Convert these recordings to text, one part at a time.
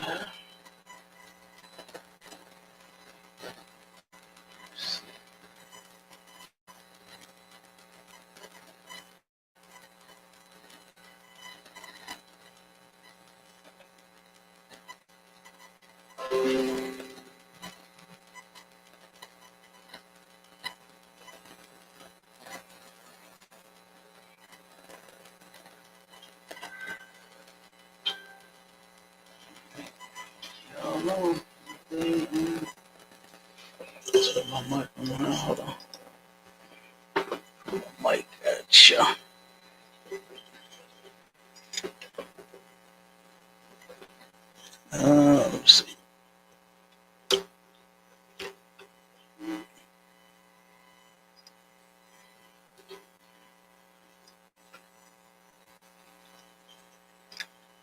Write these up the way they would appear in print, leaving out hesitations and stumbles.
don't know. My mic, hold on. Mic, gotcha. Let me see.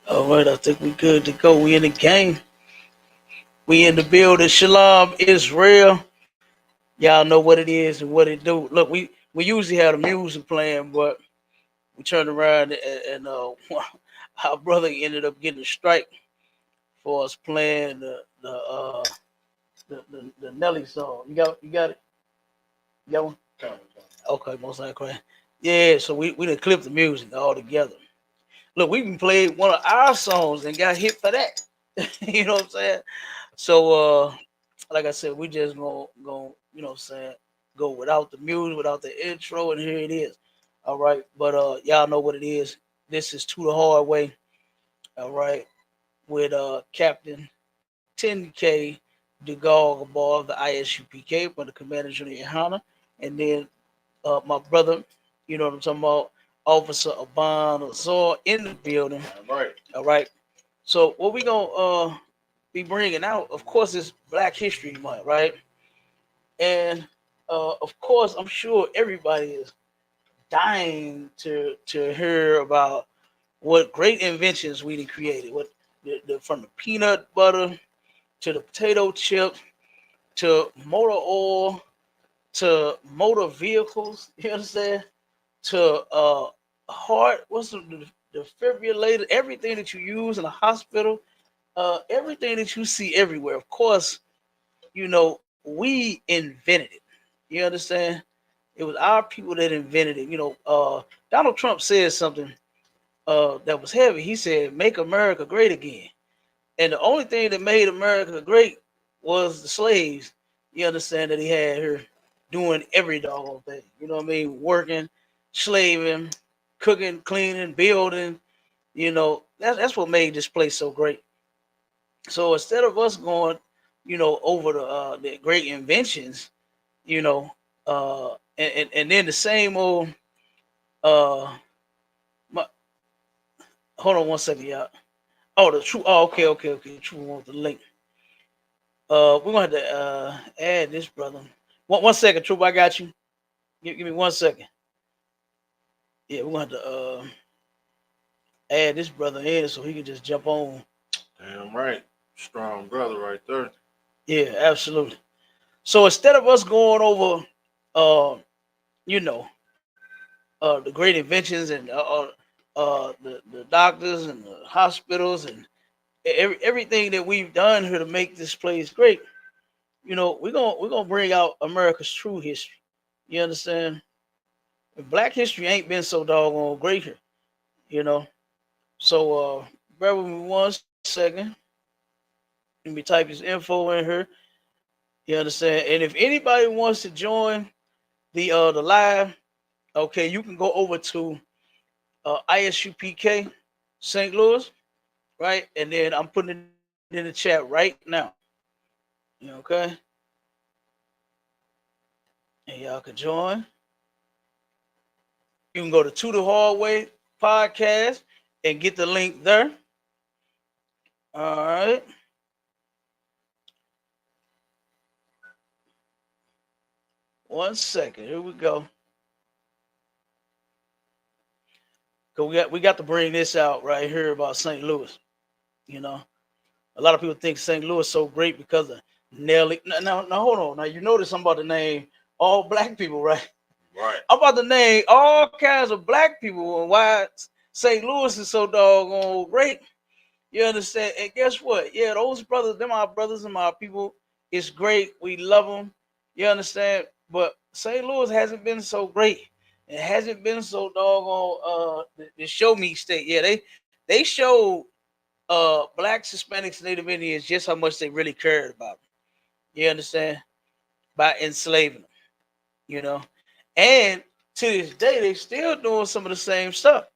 All right, I think we good to go. We in the game. We in the building. Shalom, Israel. Y'all know what it is and what it do. Look, we usually have the music playing, but we turned around and our brother ended up getting a strike for us playing the Nelly song. You got it. You got one? Okay, most likely. Yeah, so we done clipped the music all together. Look, we even played one of our songs and got hit for that. You know what I'm saying? So like I said, we just gonna you know what I'm saying, go without the music, without the intro, and here it is. All right. But y'all know what it is. This is To the Hard Way, all right, with Captain 10K DeGaulle above the ISUPK for the Commander Junior YAHANNA. And then my brother, you know what I'm talking about, Officer Aban Azor in the building. All right. All right. So what we gonna be bringing out, of course, is Black History Month, right? And of course, I'm sure everybody is dying to hear about what great inventions we created. What from the peanut butter to the potato chip to motor oil to motor vehicles. You understand? To heart. What's the defibrillator? Everything that you use in a hospital. Everything that you see everywhere. Of course, you know we invented it. You understand? It was our people that invented it. You know, Donald Trump said something that was heavy. He said, "Make America great again." And the only thing that made America great was the slaves. You understand that he had here doing every doggone thing. You know what I mean? Working, slaving, cooking, cleaning, building. You know, that's what made this place so great. So instead of us going, you know, over the great inventions, you know, and then the same old my, hold on one second, y'all. Oh, the true. Oh, okay. True want the link. We're gonna have to add this brother. One second, Troop. I got you. Give me 1 second. Yeah, we're gonna have to add this brother in so he can just jump on. Damn right. Strong brother right there. Yeah, absolutely. So instead of us going over, you know, the great inventions and the doctors and the hospitals and everything that we've done here to make this place great, you know, we're gonna bring out America's true history. You understand? Black history ain't been so doggone great here, you know. So bear with me 1 second. Let me type his info in here. You understand? And if anybody wants to join the live, okay, you can go over to ISUPK St. Louis, right? And then I'm putting it in the chat right now. Okay. And y'all can join. You can go to the Hallway podcast and get the link there. All right. One second. Here we go. Cause we got to bring this out right here about St. Louis. You know, a lot of people think St. Louis is so great because of Nelly. Now, hold on. Now you notice I'm about to name all black people, right? Right. I'm about to name all kinds of black people and why St. Louis is so doggone great. You understand? And guess what? Yeah, those brothers, them our brothers and my people. It's great. We love them. You understand? But St. Louis hasn't been so great. It hasn't been so doggone the show me state. Yeah, they showed blacks, Hispanics, Native Indians just how much they really cared about them. You understand? By enslaving them, you know. And to this day, they still doing some of the same stuff.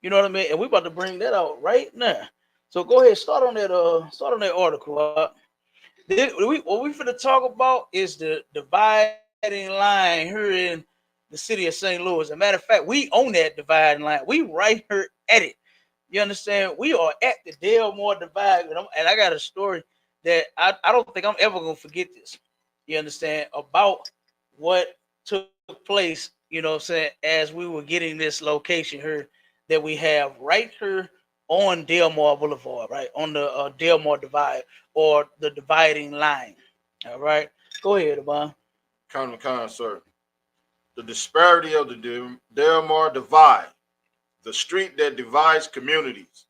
You know what I mean? And we about to bring that out right now. So go ahead, start on that article. What we finna talk about is the dividing line here in the city of St. Louis. As a matter of fact, we own that dividing line. We right here at it. You understand? We are at the Delmore Divide, and I got a story that I don't think I'm ever gonna forget this. You understand about what took place? You know, what I'm saying as we were getting this location here that we have right here on Delmore Boulevard, right on the Delmore Divide or the dividing line. All right, go ahead, Abon. Con, sir. The disparity of the Delmar Divide, the street that divides communities.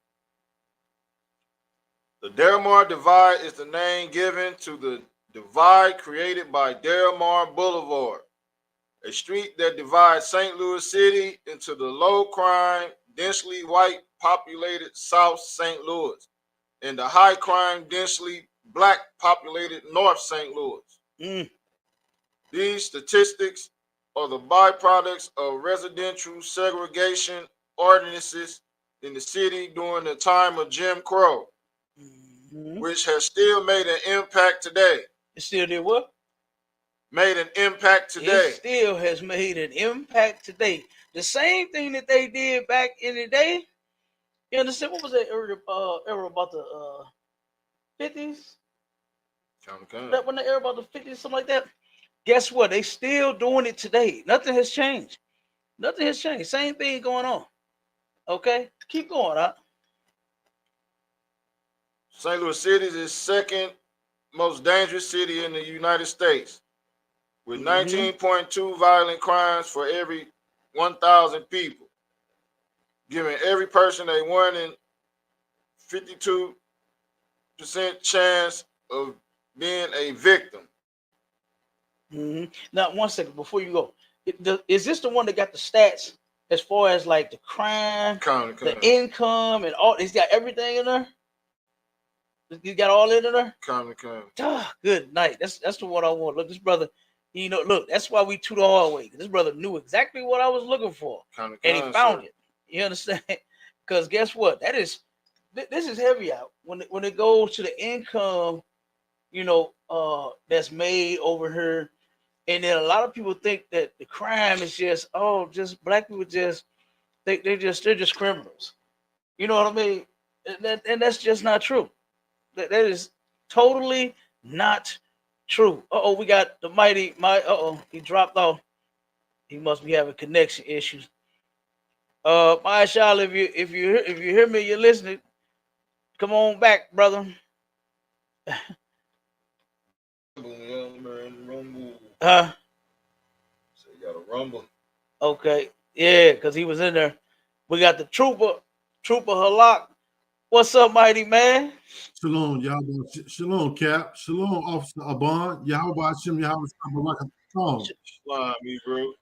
The Delmar Divide is the name given to the divide created by Delmar Boulevard, a street that divides St. Louis City into the low crime, densely white populated South St. Louis and the high crime, densely black populated North St. Louis. Mm. These statistics are the byproducts of residential segregation ordinances in the city during the time of Jim Crow, Mm-hmm. which has still made an impact today. It still did what? Made an impact It today. still has made an impact today. The same thing that they did back in the day. You understand? What was that era about the 50s? That when the era about the 50s, something like that. Guess what? They still doing it today. Nothing has changed. Nothing has changed. Same thing going on. Okay, keep going. Huh? St. Louis City is the second most dangerous city in the United States, with Mm-hmm. 19.2 violent crimes for every 1,000 people, giving every person a 1 in 52% chance of being a victim. Mm-hmm. Now, one second before you go, is this the one that got the stats as far as like the crime, the income, and all? It's got everything in there. You got all in there. Come. Good night. That's the one I want. Look, this brother. Look, that's why we to the hallway. This brother knew exactly what I was looking for, and he found it. You understand? Because guess what? This is heavy out when it goes to the income. That's made over here. And then a lot of people think that the crime is just black people they're just criminals. You know what I mean? And that's just not true. That is totally not true. We got the he dropped off. He must be having connection issues. My child, if you hear me, you're listening. Come on back, brother. Huh? So you got a rumble. Okay. Yeah, because he was in there. We got the Trooper Halak. What's up, mighty man? Shalom, Yahweh. Shalom, Cap. Shalom, Officer Aban. Yahweh Hashem, Yahweh Shalom. Shalom, me, bro.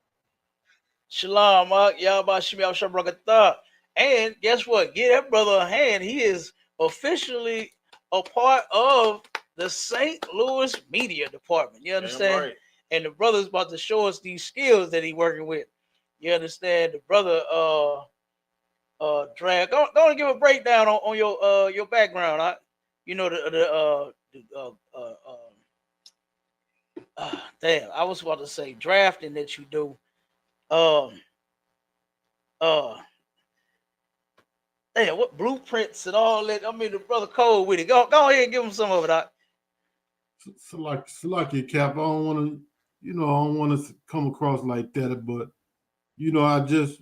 Shalom, Yahweh Shem Shabrakatah. And guess what? Get that brother a hand. He is officially a part of the St. Louis Media Department. You understand? Right. And the brother's about to show us these skills that he working with. You understand? The brother drag. Go and give a breakdown on your background. You know damn, I was about to say drafting that you do. Um uh Damn, what blueprints and all that. I mean, the brother Cole with it. Go ahead and give him some of it. Salaki, Cap. I don't want to come across like that, but I just,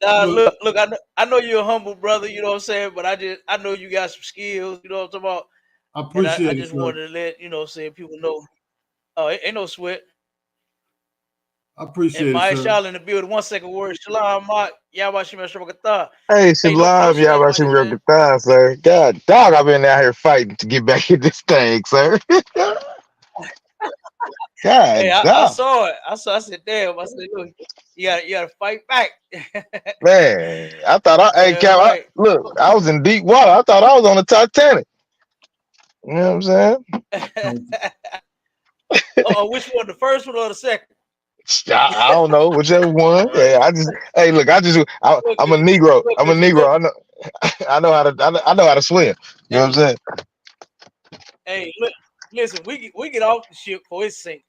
Nah, look. I know you're a humble brother. You know what I'm saying, but I know you got some skills. You know what I'm talking about. I appreciate I it, just sir. wanted to let say people know. Oh, ain't no sweat. I appreciate And it, my sir. Shala in the building. 1 second word. Shalom, Mark. Yabashim Shabakata. Hey, Hey, no Shalom, sweat, y'all my some real man. good time, sir. God dog, I've been out here fighting to get back in this thing, sir. Hey, God I dog. saw it. I said, damn. I said, look, you gotta fight back. Man, I thought hey Damn Cap, right. look, I was in deep water. I thought I was on the Titanic. You know what I'm saying? Which one? The first one or the second? I don't know, whichever one. Right. Yeah, hey, look, Look, I'm a Negro. look, I'm a Negro. I know how to, I know how to swim. You know what I'm saying? hey, look, listen, we get off the ship for its sink.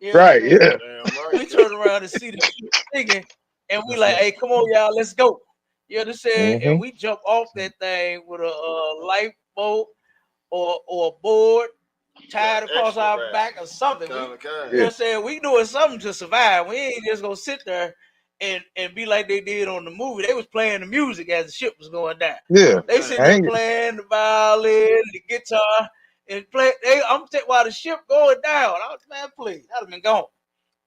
You Right, understand? yeah. Damn right. We turn around and see the ship sinking, and we That's like, right. hey, come on, y'all, let's go. You understand? hmm And we jump off that thing with a lifeboat or a board Got tied across extra our rap. back or something. You know Yeah, what I'm saying? We doing something to survive. We ain't just gonna sit there and be like they did on the movie. They was playing the music as the ship was going down. yeah. They sitting I there ain't, playing the violin, the guitar, and play. While the ship going down. I was, man, please, I'd have been gone.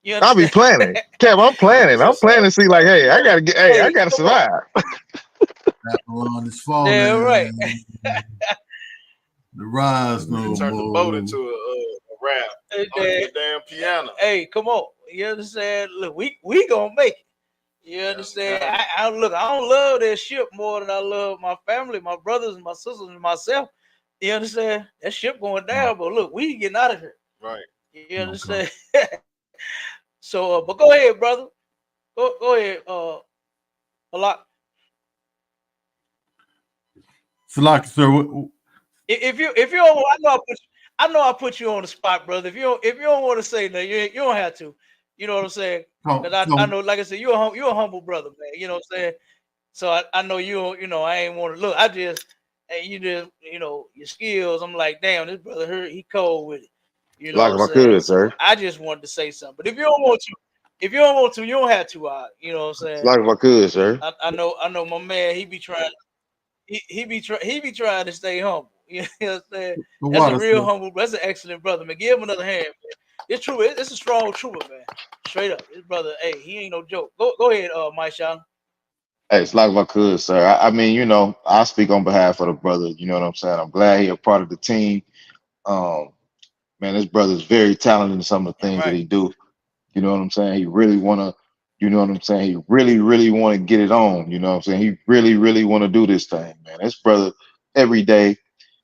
You I'll be understand? planning. Cap, I'm planning. So, I'm planning to see like, hey, I hey, gotta come on. survive. Babylon is Damn right. falling. The rise They no turned the boat more. into a rap Hey, under man, the damn piano. hey, come on. You understand? Look, we gonna make it. You understand? Okay. I look. I don't love that ship more than I love my family, my brothers, and my sisters, and myself. You understand? That ship going down, but look, we getting out of here. Right. You Okay. understand? So, but go ahead, brother. Go ahead. A lot. Salaki, sir. If you don't, I know I put you on the spot, brother. If you don't want to say that, you don't have to. You know what I'm saying? Because I know, like I said, you're a humble brother, man. You know what I'm saying? So I know you don't, I ain't want to look. I just, and you just, your skills. I'm like, damn, this brother here, he cold with it. You know Like what I'm if I saying? could, So sir. I just wanted to say something. But if you don't want to, you don't have to. You know what I'm saying? Like if I could, sir. I know my man. He be trying. He be trying to stay humble. You know what I'm saying? The That's a water, real sir. humble. That's an excellent brother, man. Give him another hand, man. It's true. It's a strong trooper, man. Straight up, this brother. Hey, he ain't no joke. Go ahead, Mike Sean. Hey, it's like if I could, sir. I mean, I speak on behalf of the brother. You know what I'm saying? I'm glad he a part of the team. Um, man, this brother's very talented in some of the Damn things that right. he do. You know what I'm saying? He really wanna, you know what I'm saying? He really, really want to get it on. You know what I'm saying? He really, really want to do this thing, man. This brother, every day,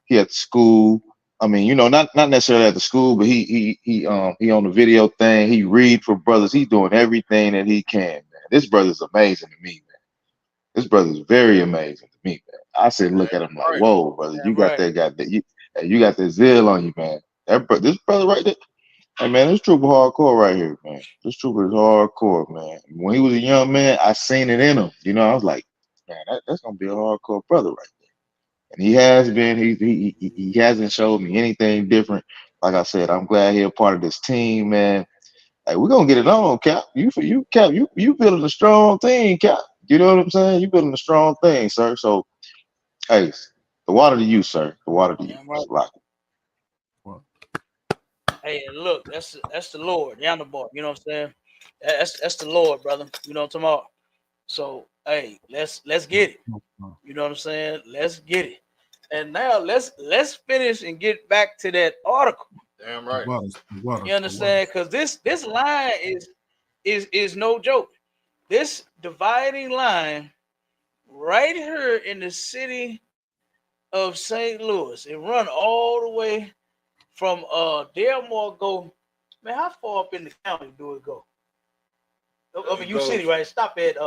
he at school. I mean, not necessarily at the school, but he on the video thing. He read for brothers. He's doing everything that he can, man. This brother's amazing to me, man. This brother's very amazing to me, man. I said, look at him like, Right. whoa, brother, you Damn got right. you got that zeal on you, man. This brother right there. Hey man, this trooper hardcore right here, man. This trooper is hardcore, man. When he was a young man, I seen it in him. I was like, man, that's gonna be a hardcore brother right there. And he has been. He hasn't showed me anything different. Like I said, I'm glad he's a part of this team, man. Hey, we're gonna get it on, Cap. Cap, you building a strong thing, Cap. You know what I'm saying? You building a strong thing, sir. So, hey, the water to you, sir. The water to you. Damn right. Like, Hey, look, that's the Lord, the underbar. You know what I'm saying? That's the Lord, brother. You know what I'm talking about? So, hey, let's get it. You know what I'm saying? Let's get it. And now let's finish and get back to that article. Damn The right. water, the water, You the water. understand? Because this line is no joke. This dividing line right here in the city of St. Louis. It run all the way from Delmore go. Man, how far up in the county do it go? Up in It U City, goes right? Stop at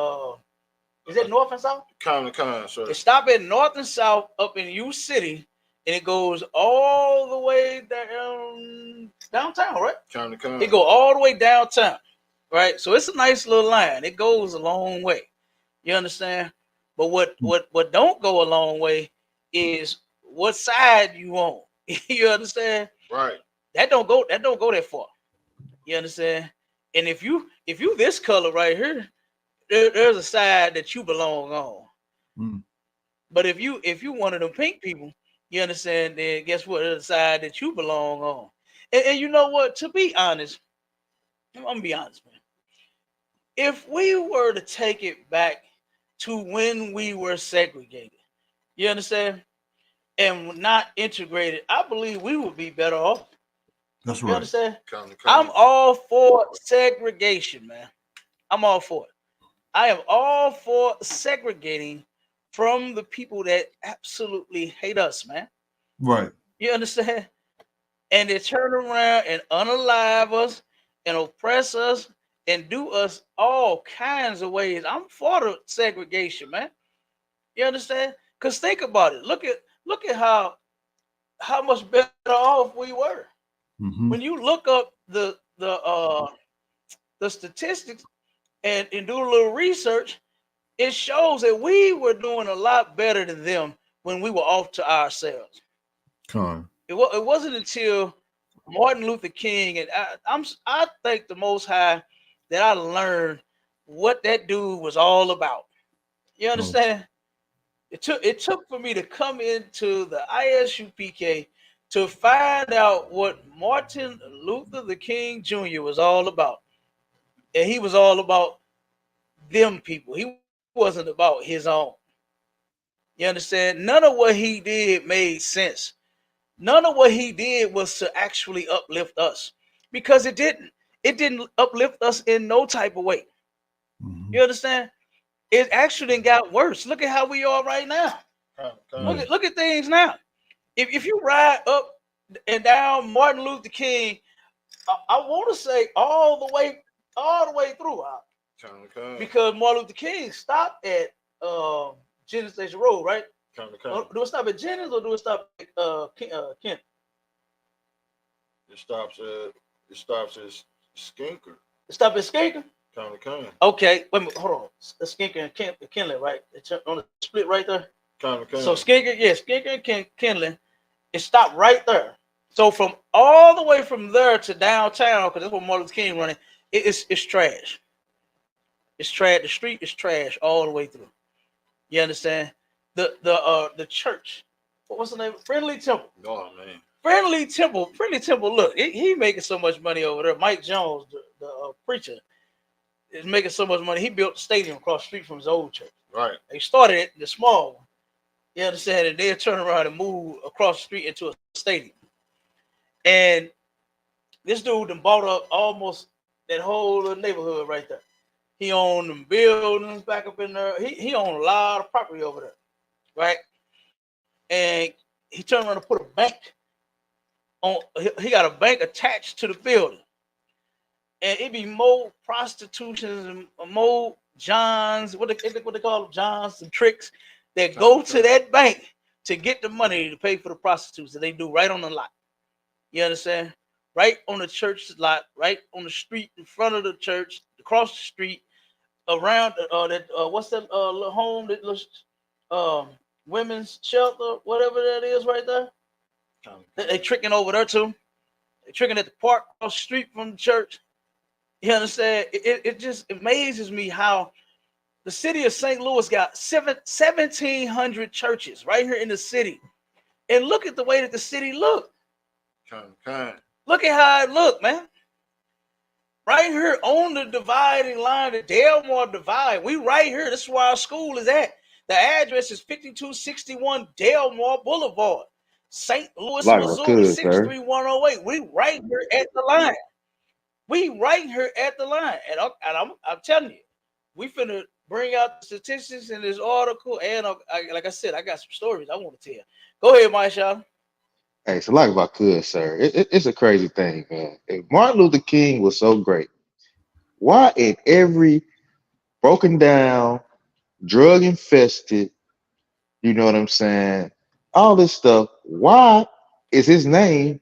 is it north and south? con, sir. It stop at north and south up in U City, and it goes all the way down downtown, right? It Con. go all the way downtown, right? So it's a nice little line. It goes a long way. You understand? But what don't go a long way is what side you on. You understand? Right. That don't go that far. You understand? And if you this color right here, there's a side that you belong on. Mm. But if you one of them pink people, you understand, then guess what? There's a side that you belong on. And you know what? To be honest, I'm gonna be honest, man. if we were to take it back to when we were segregated, you understand, and not integrated, I believe we would be better off. That's You right. understand? Come. I'm all for segregation, man. I'm all for it. I am all for segregating from the people that absolutely hate us, man. Right. You understand? And they turn around and unalive us and oppress us and do us all kinds of ways. I'm for the segregation, man. You understand? Because think about it. Look at how much better off we were. Mm-hmm. When you look up the statistics and do a little research, it shows that we were doing a lot better than them when we were off to ourselves. Con. It wasn't until Martin Luther King and I thank the Most High that I learned what that dude was all about. You Oh. understand? It took for me to come into the ISUPK to find out what Martin Luther the King Jr. was all about, and he was all about them people. He wasn't about his own. You understand? None of what he did made sense. None of what he did was to actually uplift us because it didn't. It didn't uplift us in no type of way. Mm-hmm. You understand? It actually got worse. Look at how we are right now. Come. Look at things now. If you ride up and down Martin Luther King, I want to say all the way through, Come. because Martin Luther King stopped at Jennings Station Road, right? Come. Do it stop at Jennings or do it stop at Kent? It stops at Skinker. It stop at Skinker. Come. Okay, wait a minute, hold on. Skinker and Kenley, right? It's on the split right there. Come. So Skinker and Kenley, it stopped right there. So from all the way from there to downtown, because that's where Martin Luther King running, it's trash. It's trash. The street is trash all the way through. You understand? The church. What's the name? Friendly Temple. Oh man. Friendly Temple. Friendly Temple. Look, he making so much money over there. Mike Jones, the preacher, is making so much money. He built a stadium across the street from his old church. Right. They started it, the small one. You understand? And they'll turn around and move across the street into a stadium. And this dude done bought up almost that whole little neighborhood right there. He owned them buildings back up in there. He owned a lot of property over there, right? And he turned around and put a bank on. He got a bank attached to the building, and it be more prostitutions and more Johns. What they call them, Johns and tricks that go to that bank to get the money to pay for the prostitutes that they do right on the lot. You understand? Right on the church lot, right on the street in front of the church, across the street, around that what's that little home that looks women's shelter, whatever that is right there. They tricking over there too. They tricking at the park across the street from the church. You understand? It just amazes me how the city of St. Louis got 1,700 churches right here in the city. And look at the way that the city look. Come. Look at how it look, man. Right here on the dividing line, the Delmar Divide. We right here. This is where our school is at. The address is 5261 Delmar Boulevard, St. Louis, Like I Missouri, could, sir. 63108. We right here at the line. We right here at the line. And I'm telling you, we finna bring out the statistics in this article. And like I said, I got some stories I want to tell. Go ahead, Marshawn. Hey, so like if I could, sir, it's a crazy thing, man. If Martin Luther King was so great, why in every broken down, drug infested, you know what I'm saying, all this stuff, why is his name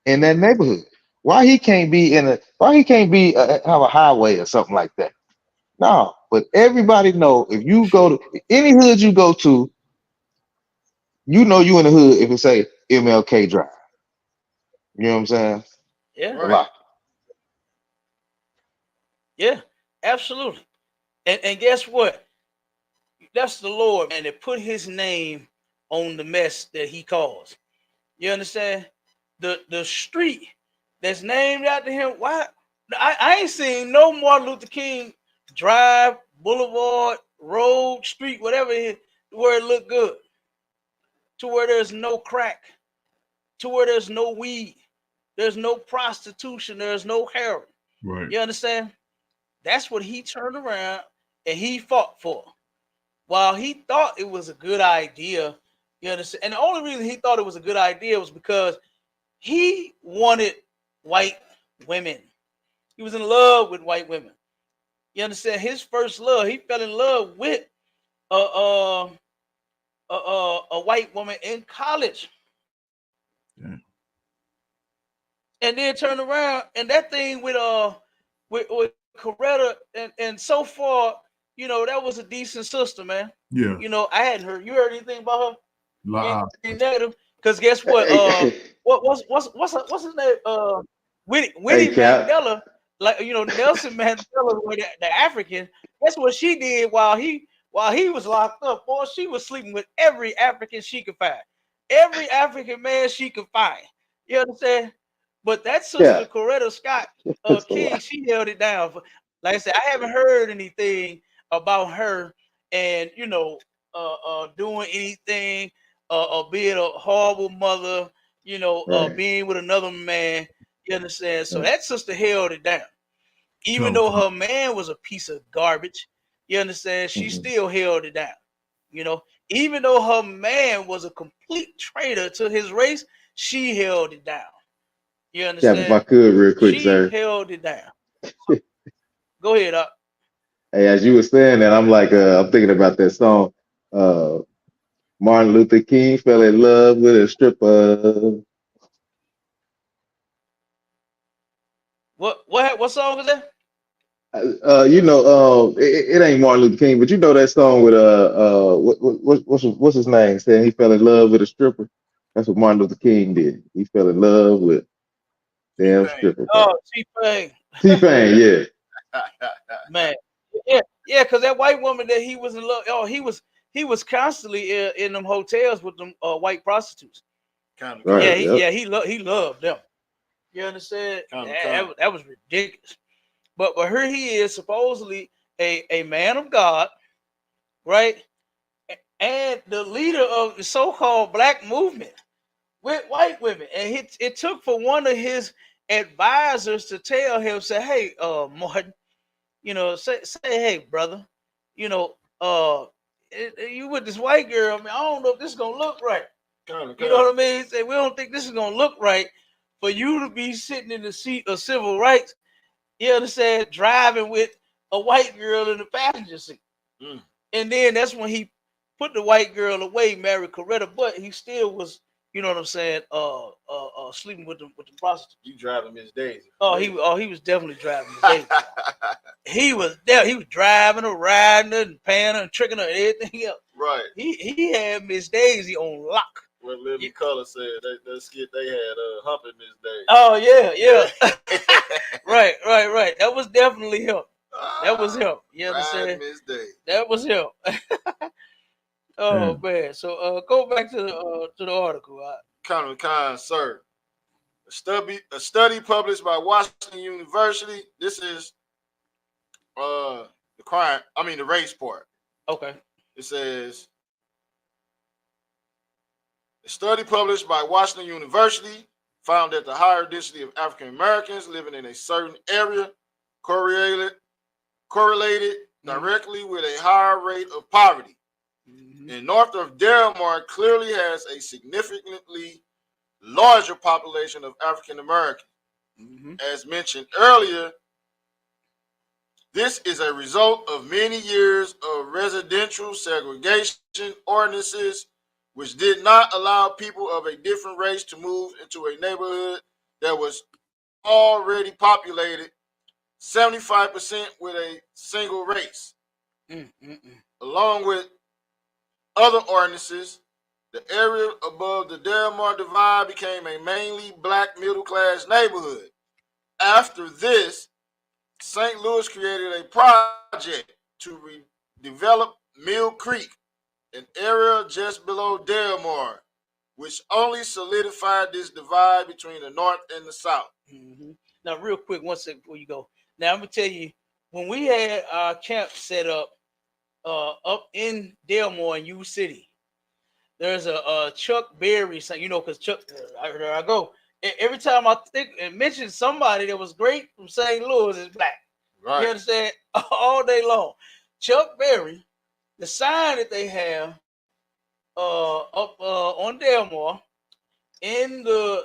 in that neighborhood? Why he can't be have a highway or something like that? No, but everybody know if you go to any hood you go to, you know you in the hood if it say MLK Drive. You know what I'm saying? Yeah. A lot. Yeah, absolutely. And guess what? That's the Lord, man, that put his name on the mess that he caused. You understand? The street that's named after him. Why? I ain't seen no Martin Luther King drive, boulevard, road, street, whatever it is, where it look good, to where there's no crack, to where there's no weed, there's no prostitution, there's no heroin. Right. You understand? That's what he turned around and he fought for. While he thought it was a good idea, you understand? And the only reason he thought it was a good idea was because he wanted white women. He was in love with white women. You understand? His first love, he fell in love with a white woman in college. Yeah. And then turn around and that thing with Coretta and so far, you know, that was a decent sister, man. Yeah. You know, I hadn't heard. You heard anything about her? La- Anything negative? Because guess what? What's his name? Winnie Cap. Mandela, like you know, Nelson Mandela, the African. Guess what she did while he was locked up? Boy, she was sleeping with every African she could find, every African man she could find. You understand? But that sister Yeah. Coretta Scott That's a King, lot. she held it down. Like I said, I haven't heard anything about her and you know doing anything being a horrible mother, you know, Right. being with another man. You understand? So Right. that sister held it down. Even Tough. though her man was a piece of garbage, you understand, she Mhm. still held it down. You know, even though her man was a complete traitor to his race, she held it down. You Cap, if I understand? could, real quick, She sir. held it down. Go ahead, up. Hey, as you were saying that, I'm like, I'm thinking about that song. Uh, Martin Luther King fell in love with a stripper. What song is that? It ain't Martin Luther King, but you know that song with what's his name? Saying he fell in love with a stripper. That's what Martin Luther King did. He fell in love with damn T-Pain. stripper, bro. Oh, T-Pain. T-Pain, yeah, Man, yeah, because that white woman that he was in love. Oh, he was constantly in them hotels with them white prostitutes. Kind of right, Yeah, kind. he yep. yeah he loved them. You understand? Kind of That, kind. that was ridiculous. But here he is, supposedly a man of God, right? And the leader of the so-called black movement with white women. And it took for one of his advisors to tell him, say, hey, Martin, you know, say, hey, brother, you know, you with this white girl, I mean, I don't know if this is gonna look right. Kind of You know kind. what I mean? Say, we don't think this is gonna look right for you to be sitting in the seat of civil rights. You understand? Driving with a white girl in the passenger seat. Mm. And then that's when he put the white girl away, married Coretta, but he still was, you know what I'm saying, sleeping with the prostitute. You driving Miss Daisy. He was definitely driving the day. He was there. He was driving her, riding her, and paying her, and tricking her, and everything else. Right. He had Miss Daisy on lock. What Living Color said that skit they had humping Miss Daisy. Oh yeah. Right. That was definitely him. That was him. You understand? Miss Daisy. That was him. Oh Damn. man. So go back to the article. Kind, sir. A study published by Washington University. This is the crime. I mean the race part. Okay. It says a study published by Washington University found that the higher density of African Americans living in a certain area correlated directly with a higher rate of poverty. Mm-hmm. And north of Delmar clearly has a significantly larger population of African Americans. Mm-hmm. As mentioned earlier, this is a result of many years of residential segregation ordinances which did not allow people of a different race to move into a neighborhood that was already populated 75% with a single race. Along with other ordinances, the area above the Delmar Divide became a mainly black middle-class neighborhood. After this, St. Louis created a project to redevelop Mill Creek, an area just below Delmar, which only solidified this divide between the north and the south. Mm-hmm. Now, real quick, one second before you go. Now, I'm gonna tell you when we had our camp set up in Delmore in U City, there's a Chuck Berry, you know, because Chuck, there I go. Every time I think and mention somebody that was great from St. Louis is black. Right. You understand? All day long. Chuck Berry, the sign that they have up on Delmore in the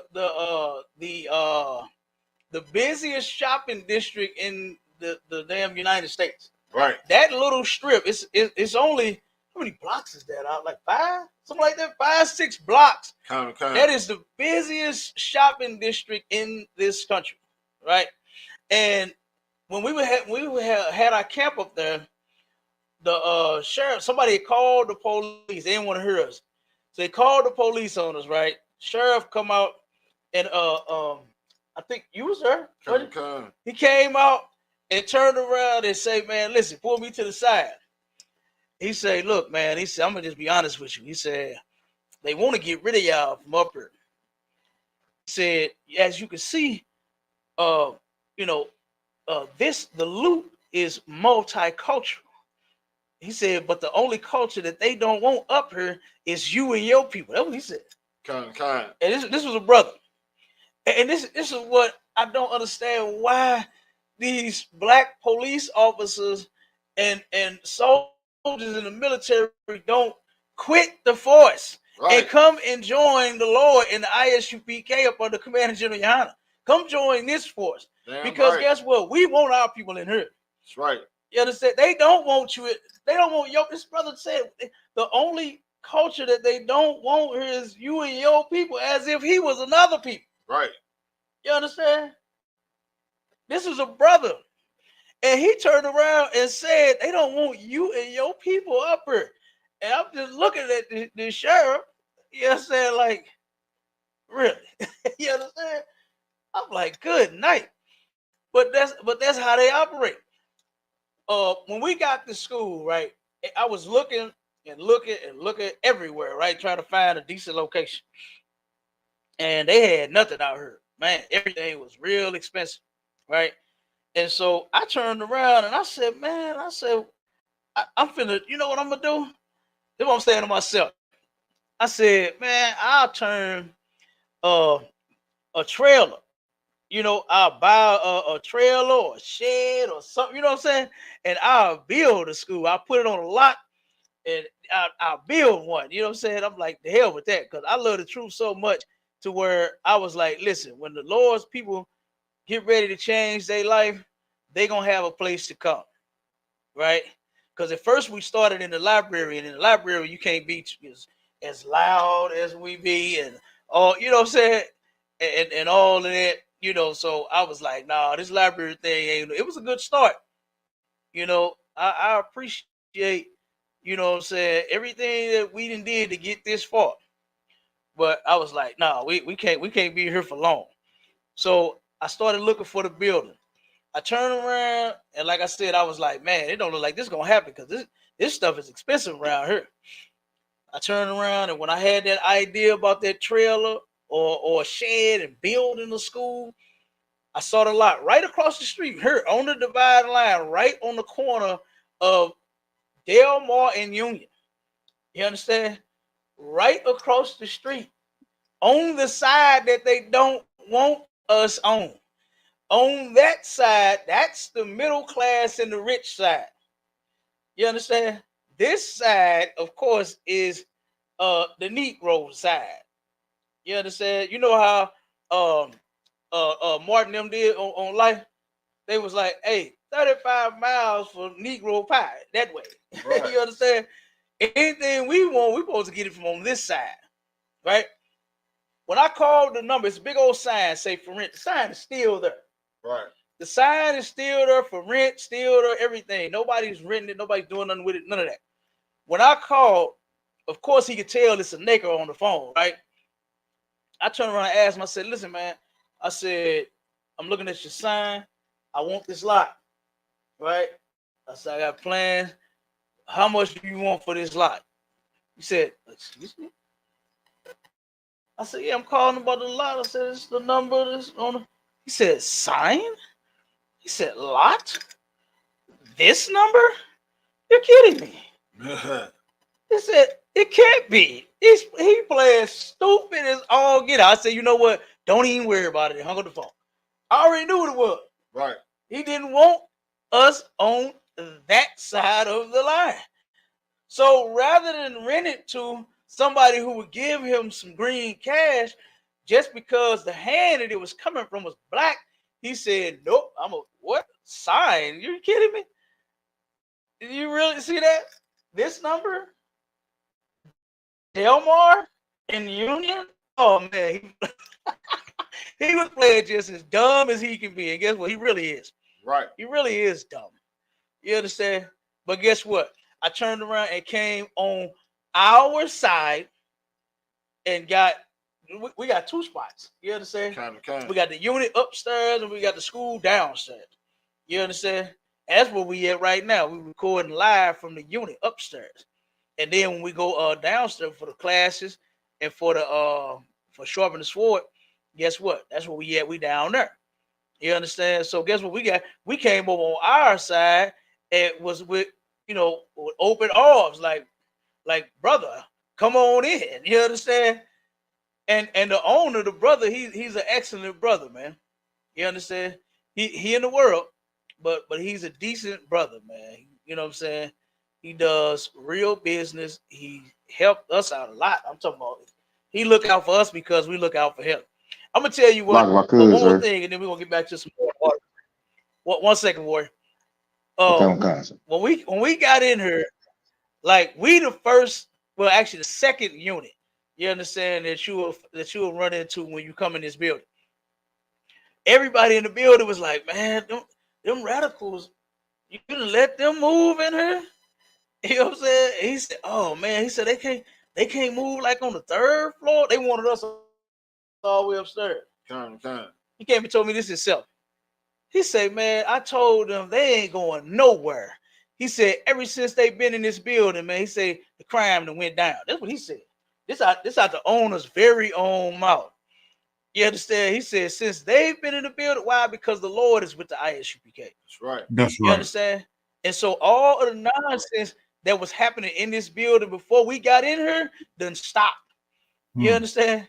busiest shopping district in the damn United States. Right. That little strip, it's only, how many blocks is that? Like 5? Something like that? 5, 6 blocks. That is the busiest shopping district in this country, right? And when we had our camp up there, the sheriff, somebody called the police. They didn't want to hear us, so they called the police on us. Right? Sheriff come out, and I think you was there. He came out and turned around and say, "Man, listen, pull me to the side." He said, "Look, man," he said, "I'm gonna just be honest with you." He said, "They want to get rid of y'all from up here." He said, "As you can see, you know, the loot is multicultural." He said, "But the only culture that they don't want up here is you and your people." That's what he said. Kind. And this was a brother. And this is what I don't understand, why these black police officers and soldiers in the military don't quit the force and come and join the Lord in the ISUPK up under Commander General YAHANNA. Come join this force. Because guess what? We want our people in here. That's right. You understand? They don't want you. They don't want your. This brother said the only culture that they don't want here is you and your people, as if he was another people. Right. You understand? This is a brother. And he turned around and said, they don't want you and your people up here. And I'm just looking at the sheriff. You understand? Like, really? You understand? I'm like, good night. But that's how they operate. When we got to school, right, I was looking everywhere, right, trying to find a decent location. And they had nothing out here. Man, everything was real expensive, right? And so I turned around and I said, I'm finna, you know what I'm gonna do? This is what I'm saying to myself. I said, man, I'll turn a trailer. You know, I'll buy a trailer or a shed or something, you know what I'm saying? And I'll build a school. I'll put it on a lot and I'll build one. You know what I'm saying? I'm like, the hell with that, because I love the truth so much to where I was like, listen, when the Lord's people get ready to change their life, they're going to have a place to come, right? Because at first we started in the library, and in the library, you can't be as loud as we be and all, you know what I'm saying? And all of that. You know, so I was like, nah, this library thing ain't, it was a good start. You know, I appreciate, you know what I'm saying, everything that we did to get this far. But I was like, nah, we can't be here for long. So I started looking for the building. I turned around and like I said, I was like, man, it don't look like this is gonna happen because this stuff is expensive around here. I turned around and when I had that idea about that trailer or a shed and building a school, I saw the lot right across the street here on the dividing line, right on the corner of Delmore and Union. You understand? Right across the street, on the side that they don't want us on. On that side, that's the middle class and the rich side. You understand? This side, of course, is the Negro side. You understand? You know how Martin them did on Life? They was like, hey, 35 miles for Negro pie that way. Right. You understand? Anything we want, we supposed to get it from on this side, right? When I called the number, it's a big old sign, say for rent. The sign is still there. Right. The sign is still there for rent, still there, everything. Nobody's renting it. Nobody's doing nothing with it. None of that. When I called, of course, he could tell it's a nigger on the phone, right? I turned around and asked him, I said, listen, man, I said, I'm looking at your sign. I want this lot, right? I said, I got plans. How much do you want for this lot? He said, excuse me? I said, yeah, I'm calling about the lot. I said, it's the number that's on the... He said, sign? He said, lot? this number? You're kidding me. He said, it can't be. He playing stupid as all get out. I said, you know what? Don't even worry about it. I hung up the phone. I already knew what it was. Right. He didn't want us on that side of the line. So rather than rent it to somebody who would give him some green cash, just because the hand that it was coming from was black, he said, nope, I'm a what? Sign? You kidding me? Did you really see that? This number? Delmar in Union? Oh man, he was playing just as dumb as he can be. And guess what? He really is. Right. He really is dumb. You understand? But guess what? I turned around and came on our side and we got two spots. You understand? We got the unit upstairs and we got the school downstairs. You understand? That's where we at right now. We recording live from the unit upstairs. And then when we go downstairs for the classes and for the for sharpening the sword, guess what? That's where we at. We down there. You understand? So guess what we got? We came over on our side and was with with open arms, like brother, come on in. You understand? And the owner, the brother, he's an excellent brother, man. You understand? He in the world, but he's a decent brother, man. You know what I'm saying? He does real business. He helped us out a lot. I'm talking about he look out for us because we look out for him. I'm gonna tell you Like my one more cousin. thing, and then we're gonna get back to some more. One second, Warrior. Okay. When we got in here, like we the first, well, actually the second unit. You understand that you will run into when you come in this building. Everybody in the building was like, man, them radicals, you gonna let them move in here? You know what I'm saying? He said, oh man, he said they can't move like on the third floor. They wanted us all the way upstairs. He came and told me this himself. He said, man, I told them they ain't going nowhere. He said, ever since they've been in this building, man, he said the crime done went down. That's what he said. This out the owner's very own mouth. You understand? He said, since they've been in the building, why? Because the Lord is with the ISUPK. That's right. That's You right. understand? And so all of the nonsense that was happening in this building before we got in here done stopped. You understand?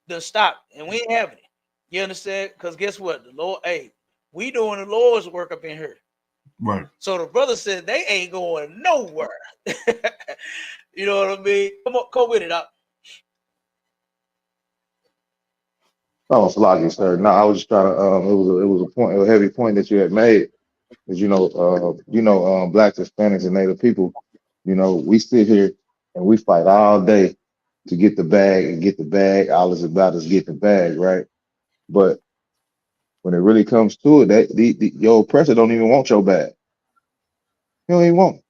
Done stopped. And we ain't having it. You understand? Because guess what? The Lord, hey, we doing the Lord's work up in here. Right. So the brother said they ain't going nowhere. You know what I mean? Come with it up. Oh, Salaki, sir. No, I was just trying to. It was a point, a heavy point that you had made. Is blacks, Hispanics, and Native people. We sit here and we fight all day to get the bag and get the bag. All it's about is get the bag, right? But when it really comes to it, that your oppressor don't even want your bag. He don't even want it.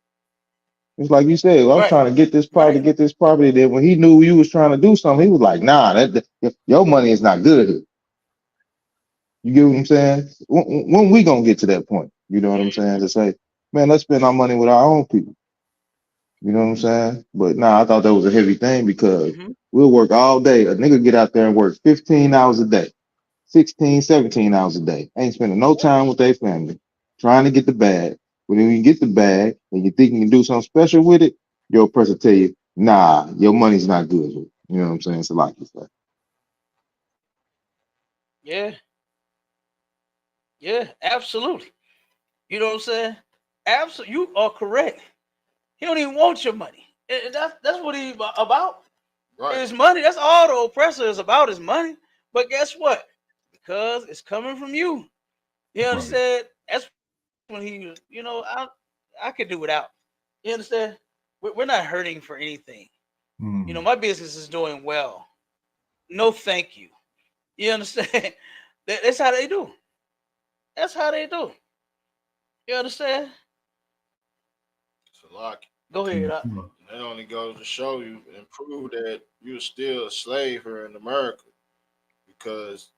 It's like you said, well, I'm Right. trying to get this property, Right. get this property. Then when he knew you was trying to do something, he was like, nah, your money is not good here. You get what I'm saying? When we gonna get to that point? You know what I'm saying? To say, man, let's spend our money with our own people. You know what I'm saying? But nah, I thought that was a heavy thing because we'll work all day. A nigga get out there and work 15 hours a day, 16, 17 hours a day. Ain't spending no time with their family, trying to get the bag. When you get the bag and you think you can do something special with it, your oppressor tell you, nah, your money's not good here. You know what I'm saying? It's like that. Yeah. Yeah, absolutely. You know what I'm saying? Absolutely. You are correct. He don't even want your money. And that's what he's about. Right. His money. That's all the oppressor is about, is money. But guess what? Because it's coming from you. You understand? That's when he, I could do without. You understand? We're not hurting for anything. My business is doing well. No, thank you. You understand? That's how they do. That's how they do. You understand? It's a lot. Go ahead. That only goes to show you and prove that you're still a slave here in America, because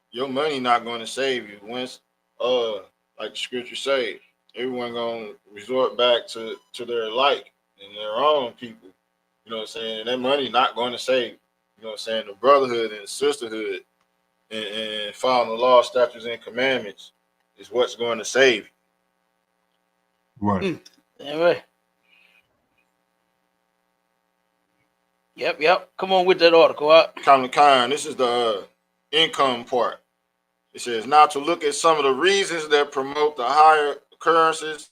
your money not going to save you. Once, like the scripture say, everyone gonna resort back to their like and their own people. You know what I'm saying? And that money not going to save you. You know what I'm saying? The brotherhood and the sisterhood and following the law, statutes, and commandments is what's going to save you. Right. All right. Yep. Come on with that article. This is the income part. It says now to look at some of the reasons that promote the higher occurrences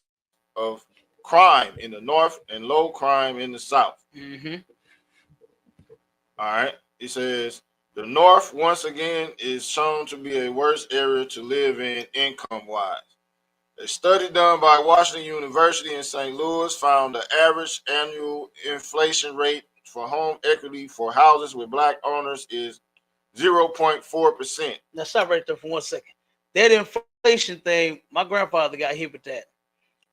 of crime in the north and low crime in the south. Mm-hmm. All right. It says the north once again is shown to be a worse area to live in income wise. A study done by Washington University in St. Louis found the average annual inflation rate for home equity for houses with black owners is 0.4%. Now stop right there for 1 second. That inflation thing, my grandfather got hit with that,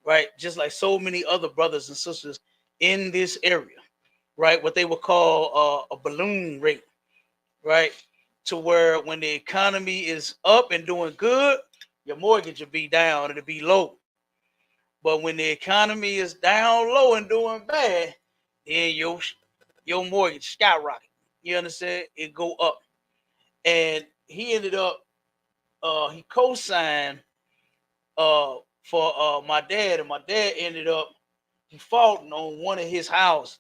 right? Just like so many other brothers and sisters in this area, right? What they would call a balloon rate, right? To where when the economy is up and doing good, your mortgage will be down, it'll be low. But when the economy is down low and doing bad, then your mortgage skyrocket. You understand? It go up. And he ended up he co-signed for my dad, and my dad ended up defaulting on one of his houses.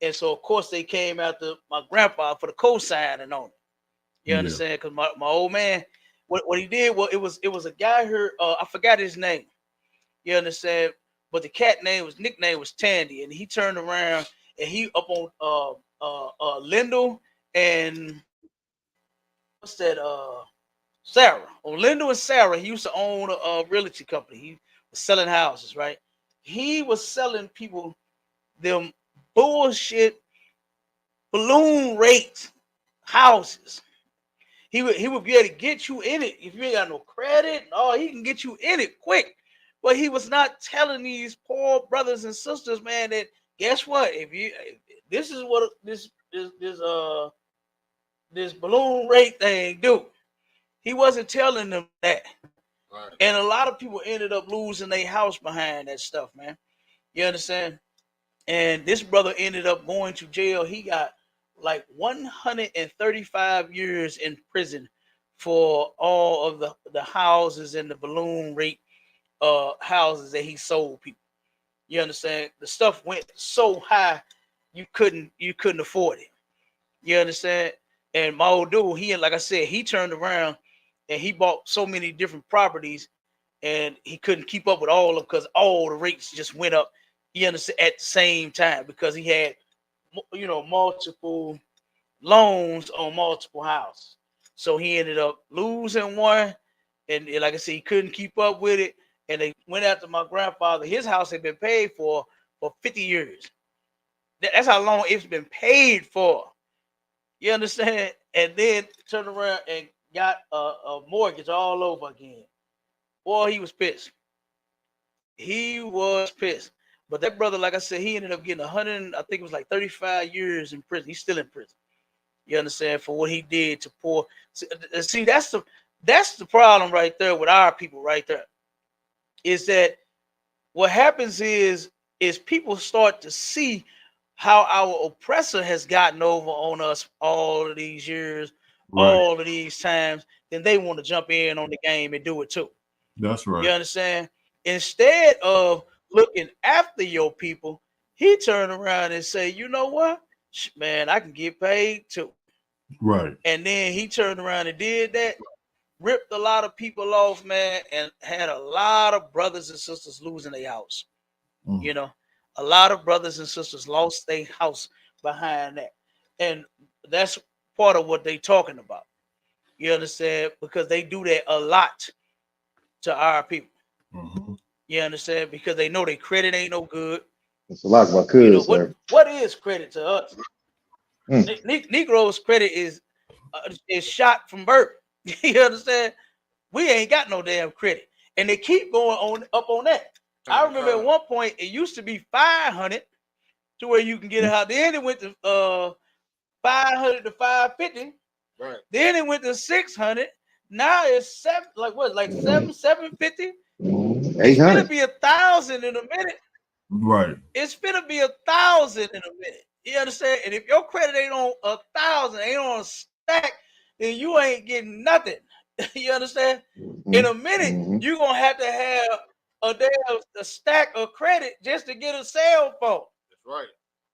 And so of course they came after my grandpa for the co-signing on it. You understand? Because my old man, what he did, well, it was a guy here, I forgot his name. You understand? But the cat nickname was Tandy, and he turned around and he up on Lindell and what's that? Sarah. On Lindell and Sarah, he used to own a realty company. He was selling houses, right? He was selling people them bullshit balloon rate houses. He would be able to get you in it if you ain't got no credit. Oh, he can get you in it quick. But he was not telling these poor brothers and sisters, man, that guess what? This is what this balloon rate thing do. He wasn't telling them that. Right. And a lot of people ended up losing their house behind that stuff, man. You understand? And this brother ended up going to jail. He got like 135 years in prison for all of the houses and the balloon rate houses that he sold people. You understand? The stuff went so high you couldn't afford it. You understand? And my old dude, like I said, he turned around and he bought so many different properties, and he couldn't keep up with all of them because all the rates just went up. You understand? At the same time, because he had, multiple loans on multiple houses. So he ended up losing one, and like I said, he couldn't keep up with it. And they went after my grandfather. His house had been paid for 50 years. That's how long it's been paid for. You understand? And then turned around and got a mortgage all over again. Boy, he was pissed. He was pissed. But that brother, like I said, he ended up getting 100, I think it was like 35 years in prison. He's still in prison. You understand? For what he did to poor. See, that's the problem right there with our people right there. Is that what happens is people start to see how our oppressor has gotten over on us all of these years, all of these times, then they want to jump in on the game and do it too. That's right. You understand? Instead of looking after your people, he turned around and say, you know what? Man, I can get paid too. Right. And then he turned around and did that, ripped a lot of people off, man, and had a lot of brothers and sisters losing their house. You know, a lot of brothers and sisters lost their house behind that. And that's part of what they talking about. You understand? Because they do that a lot to our people. Mm-hmm. You understand? Because they know their credit ain't no good. It's a lot of my cousins, sir. What is credit to us? Negroes' credit is shot from birth. You understand? We ain't got no damn credit, and they keep going up on that. I remember at one point it used to be 500 to where you can get it out. Then it went to 500 to 550. Right. Then it went to 600. Now it's 750. It's gonna be 1,000 in a minute. Right. It's gonna be 1,000 in a minute. You understand? And if your credit ain't on 1,000, ain't on a stack, then you ain't getting nothing. You understand? In a minute, you're gonna have to have a stack of credit just to get a cell phone. That's right.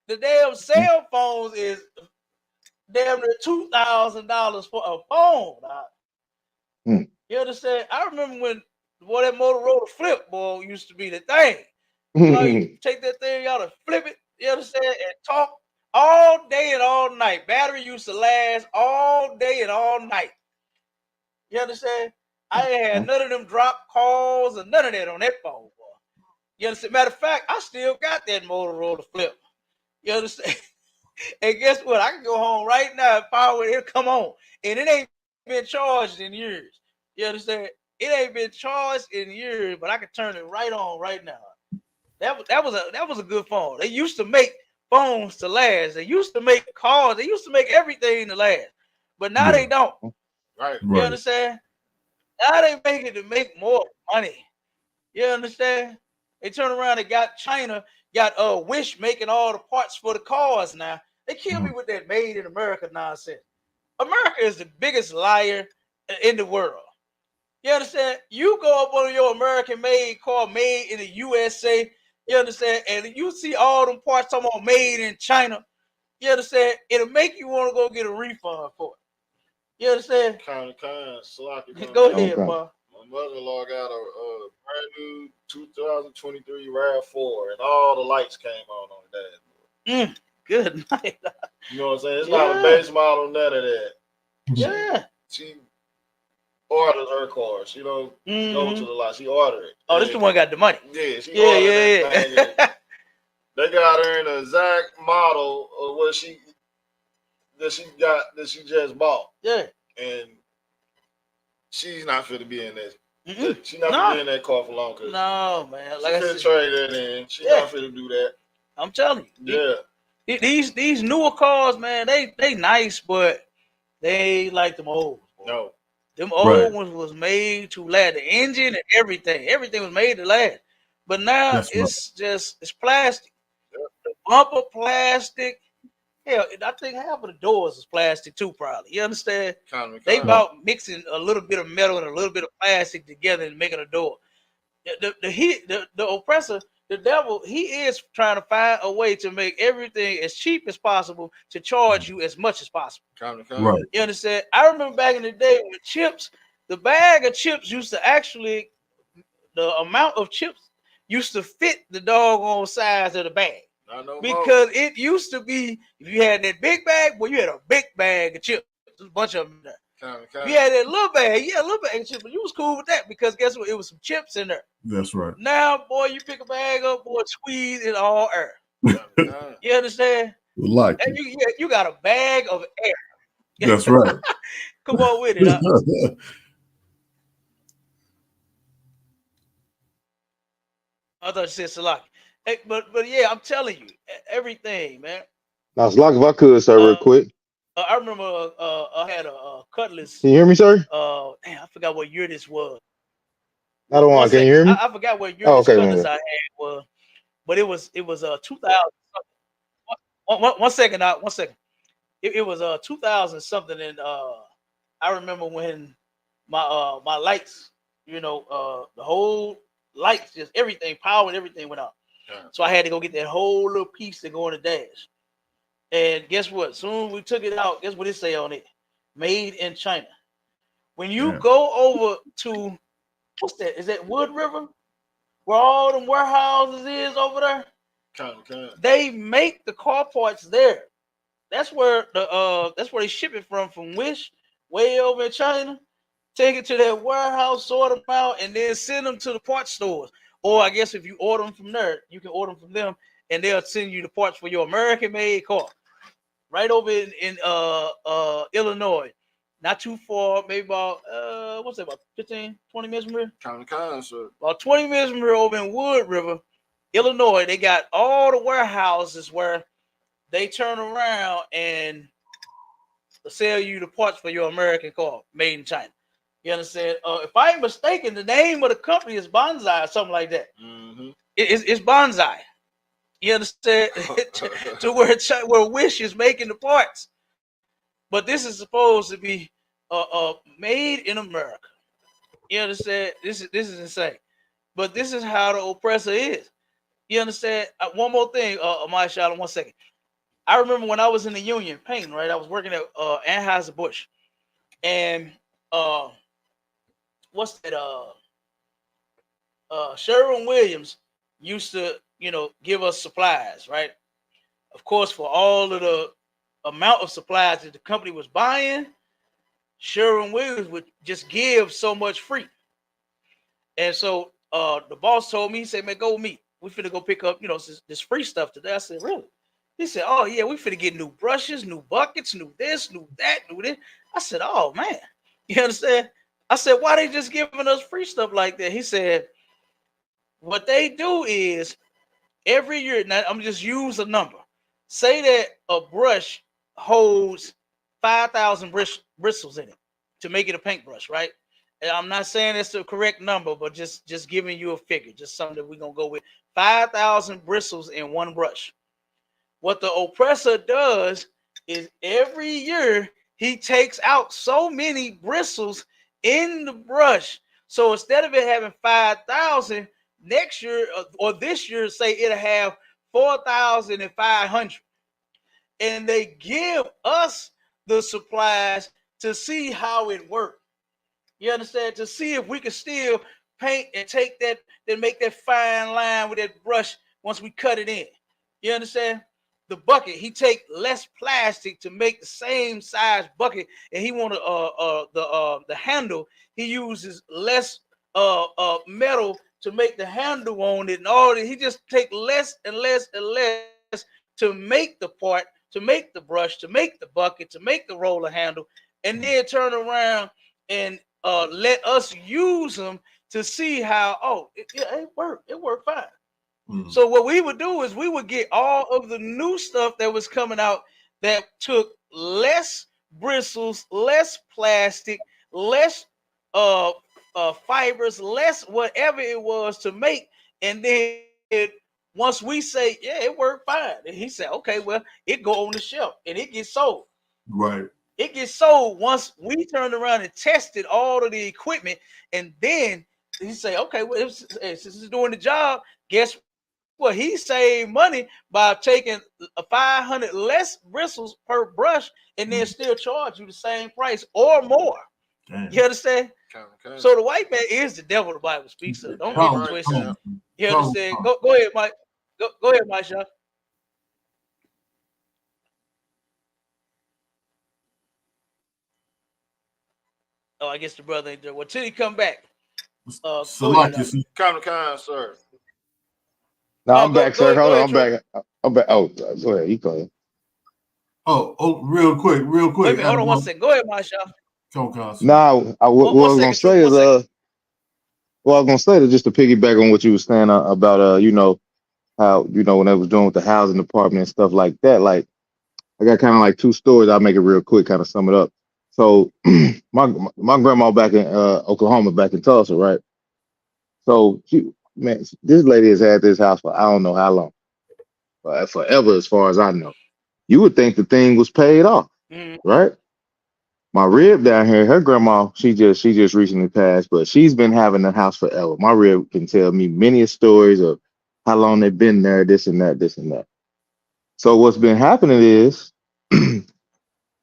The damn cell phones is damn near $2,000 for a phone. Mm. You understand? I remember when that Motorola flip boy used to be the thing. You know, you take that thing out and flip it, you understand, and talk all day and all night. Battery used to last all day and all night. You understand? I ain't had none of them drop calls or none of that on that phone, boy. You understand? Matter of fact, I still got that Motorola flip. You understand? And guess what? I can go home right now and power it'll come on. And it ain't been charged in years. You understand? It ain't been charged in years, but I can turn it right on right now. That was a good phone. They used to make phones to last. They used to make cars. They used to make everything to last. But now they don't. Right. You understand? Now they make it to make more money. You understand? They turn around and got China, got Wish making all the parts for the cars now. They kill me with that made in America nonsense. America is the biggest liar in the world. You understand? You go up on your American made car made in the USA, you understand, and you see all them parts talking about made in China, you understand? It'll make you want to go get a refund for it. You understand? Go ahead, bro. My mother-in-law got a brand new 2023 RAV4, and all the lights came on the dashboard. Good night. You know what I'm saying? It's not a base model, none of that. Yeah. She orders her cars. She don't go to the lot. She ordered it. Oh, this the one got the money. Yeah, she ordered that thing. They got her in the exact model of what she just bought. Yeah. And she's not fit to be in this. She's not fit to be in that car for long. No, man. Like she fit to trade that in. She's not fit to do that. I'm telling you. Yeah. These newer cars, man, they nice, but they ain't like them old. No. Them old ones was made to last. The engine and everything was made to last. But now it's plastic. The bumper plastic. Hell, I think half of the doors is plastic too, probably. You understand? They about mixing a little bit of metal and a little bit of plastic together and making a door. The oppressor, the devil, he is trying to find a way to make everything as cheap as possible to charge you as much as possible. Right. You understand? I remember back in the day when chips, the bag of chips used to actually, the amount of chips used to fit the doggone size of the bag. Because it used to be, if you had that big bag, well, you had a big bag of chips. There's a bunch of them there. You had that little bag, a little bag of chips, but you was cool with that because guess what? It was some chips in there. That's right. Now, boy, you pick a bag up, boy, squeeze it all air. You understand? Like and you got a bag of air. That's right. Come on with it. I thought you said Salaki. Hey, but yeah, I'm telling you, everything, man. Now, Salaki, if I could, sir, real quick. I remember I had a Cutlass. Can you hear me, sir? Damn, I forgot what year this was. I don't want. Can you hear me? I forgot what year this Cutlass I had was, but it was 2000. One second. It was 2000 something, and I remember when my my lights, the whole lights, just everything, power and everything went out. So I had to go get that whole little piece to go on the dash. And guess what? Soon we took it out. Guess what it say on it? Made in China. When you go over to, what's that? Is that Wood River? Where all them warehouses is over there? They make the car parts there. That's where they ship it from Wish, way over in China. Take it to that warehouse, sort them out, and then send them to the parts stores. Or I guess if you order them from there, you can order them from them, and they'll send you the parts for your American-made car. Right over in Illinois. Not too far, maybe about about 15, 20 minutes from here? About 20 minutes from here over in Wood River, Illinois. They got all the warehouses where they turn around and sell you the parts for your American car made in China. You understand? If I ain't mistaken, the name of the company is Bonsai or something like that. Mm-hmm. It's Bonsai. You understand? to where Wish is making the parts. But this is supposed to be made in America. You understand? This is insane. But this is how the oppressor is. You understand? One more thing, my shot, 1 second. I remember when I was in the union painting, right? I was working at Anheuser-Busch, and uh, what's that? Sherwin-Williams used to, give us supplies, right? Of course, for all of the amount of supplies that the company was buying, Sherwin-Williams would just give so much free. And so the boss told me, he said, man, go with me. We finna go pick up, this free stuff today. I said, really? He said, oh, yeah, we finna get new brushes, new buckets, new this, new that, new this. I said, oh, man. You understand? I said, why they just giving us free stuff like that? He said, what they do is every year, now I'm just use a number. Say that a brush holds 5,000 bristles in it to make it a paintbrush, right? And I'm not saying it's the correct number, but just giving you a figure, just something that we're gonna go with. 5,000 bristles in one brush. What the oppressor does is every year he takes out so many bristles in the brush. So instead of it having 5,000, next year or this year, say it'll have 4,500. And they give us the supplies to see how it works. You understand? To see if we can still paint and take that, then make that fine line with that brush once we cut it in. You understand? The bucket, he take less plastic to make the same size bucket, and he want the handle. He uses less metal to make the handle on it, and all that. He just take less and less and less to make the part, to make the brush, to make the bucket, to make the roller handle, and then turn around and let us use them to see how, it worked fine. So what we would do is we would get all of the new stuff that was coming out that took less bristles, less plastic, less fibers, less whatever it was to make, and then once we say, yeah, it worked fine, and he said, okay, well, it go on the shelf and it gets sold. Right. It gets sold once we turned around and tested all of the equipment, and then he say, okay, well, since it's doing the job, guess what? He saved money by taking 500 less bristles per brush, and then still charge you the same price or more. Damn. You understand? Okay. So the white man is the devil the Bible speaks of. Don't get it twisted. You understand? Go ahead, Mike. Go ahead, Mike Shaw. Oh, I guess the brother ain't there. Well, till he come back. Go ahead. Come, sir. No, I'm go back, sir. ahead, Hold on, I'm Trey. back. I'm back. Oh, go ahead. You go ahead. Real quick. Wait a minute, hold on 1 second. Go ahead, Mike Shaw. Now, what I was gonna say is what I was gonna say is just to piggyback on what you were saying about how when they was doing with the housing department and stuff like that. Like I got kind of like two stories. I'll make it real quick, kind of sum it up. So my grandma back in Oklahoma, back in Tulsa, right? So this lady has had this house for I don't know how long, but forever, as far as I know. You would think the thing was paid off, right? My rib down here, her grandma, she just recently passed, but she's been having the house forever. My rib can tell me many stories of how long they've been there, this and that, this and that. So what's been happening is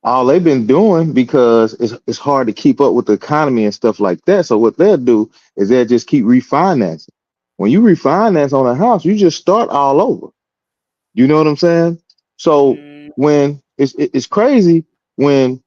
all they've been doing, because it's hard to keep up with the economy and stuff like that. So what they'll do is they'll just keep refinancing. When you refinance on a house, you just start all over. You know what I'm saying? So when it's crazy when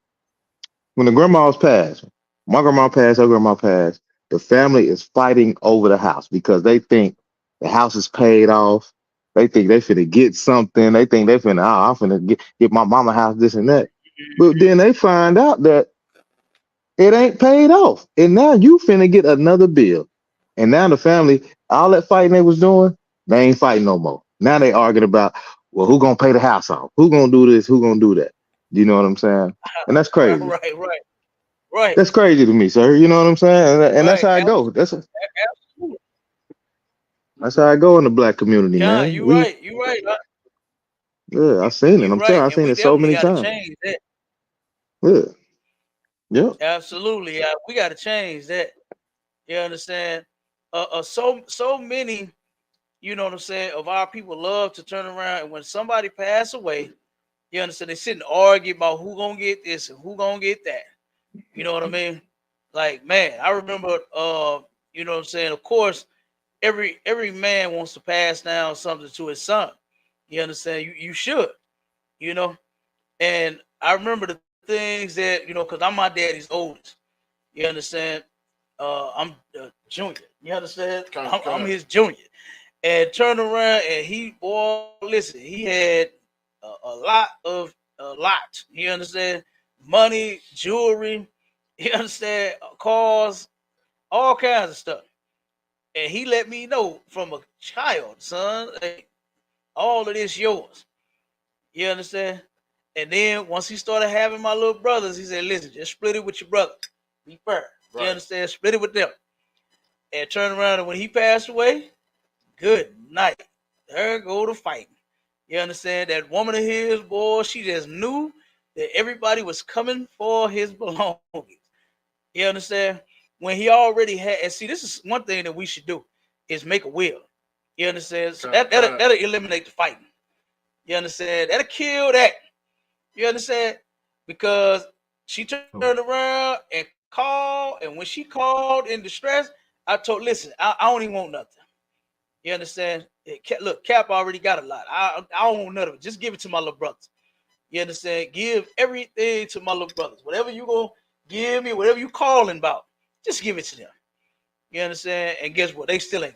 the grandma's passed, my grandma passed, her grandma passed, the family is fighting over the house because they think the house is paid off. They think they finna get something. They think they finna, I'm finna get my mama house, this and that. But then they find out that it ain't paid off. And now you finna get another bill. And now the family, all that fighting they was doing, they ain't fighting no more. Now they arguing about, well, who gonna pay the house off? Who gonna do this? Who gonna do that? You know what I'm saying? And that's crazy. Right. That's crazy to me, sir. You know what I'm saying? And that's how I go. Absolutely. That's how I go in the black community, man. You right. Yeah, I seen it. You I'm telling you, right. I And seen we it so definitely many got to times. change that. Yeah. Absolutely. We got to change that. You understand? so many, you know what I'm saying, of our people love to turn around and when somebody pass away, you understand, they sit and argue about who gonna get this and who gonna get that. You know what I mean? Like, man, I remember, you know what I'm saying. Of course, every man wants to pass down something to his son. You understand? You should, you know. And I remember the things that because I'm my daddy's oldest. You understand? I'm junior. You understand? I'm his junior. And turn around and boy, listen, he had a lot. You understand? Money, jewelry. You understand? Cars, all kinds of stuff. And he let me know from a child, son, hey, all of this yours. You understand? And then once he started having my little brothers, he said, listen, just split it with your brother. Be fair. Right. You understand? Split it with them. And turn around and when he passed away, good night. There go to fighting. You understand? That woman of his, boy, she just knew that everybody was coming for his belongings. You understand? When he already had, and see, this is one thing that we should do is make a will. You understand? So that'll eliminate the fighting. You understand? That'll kill that. You understand? Because she turned around and called, and when she called in distress, I told, listen, I don't even want nothing. You understand? Look, Cap already got a lot. I don't want none of it. Just give it to my little brothers. You understand? Give everything to my little brothers. Whatever you gonna give me, whatever you calling about, just give it to them. You understand? And guess what? They still ain't.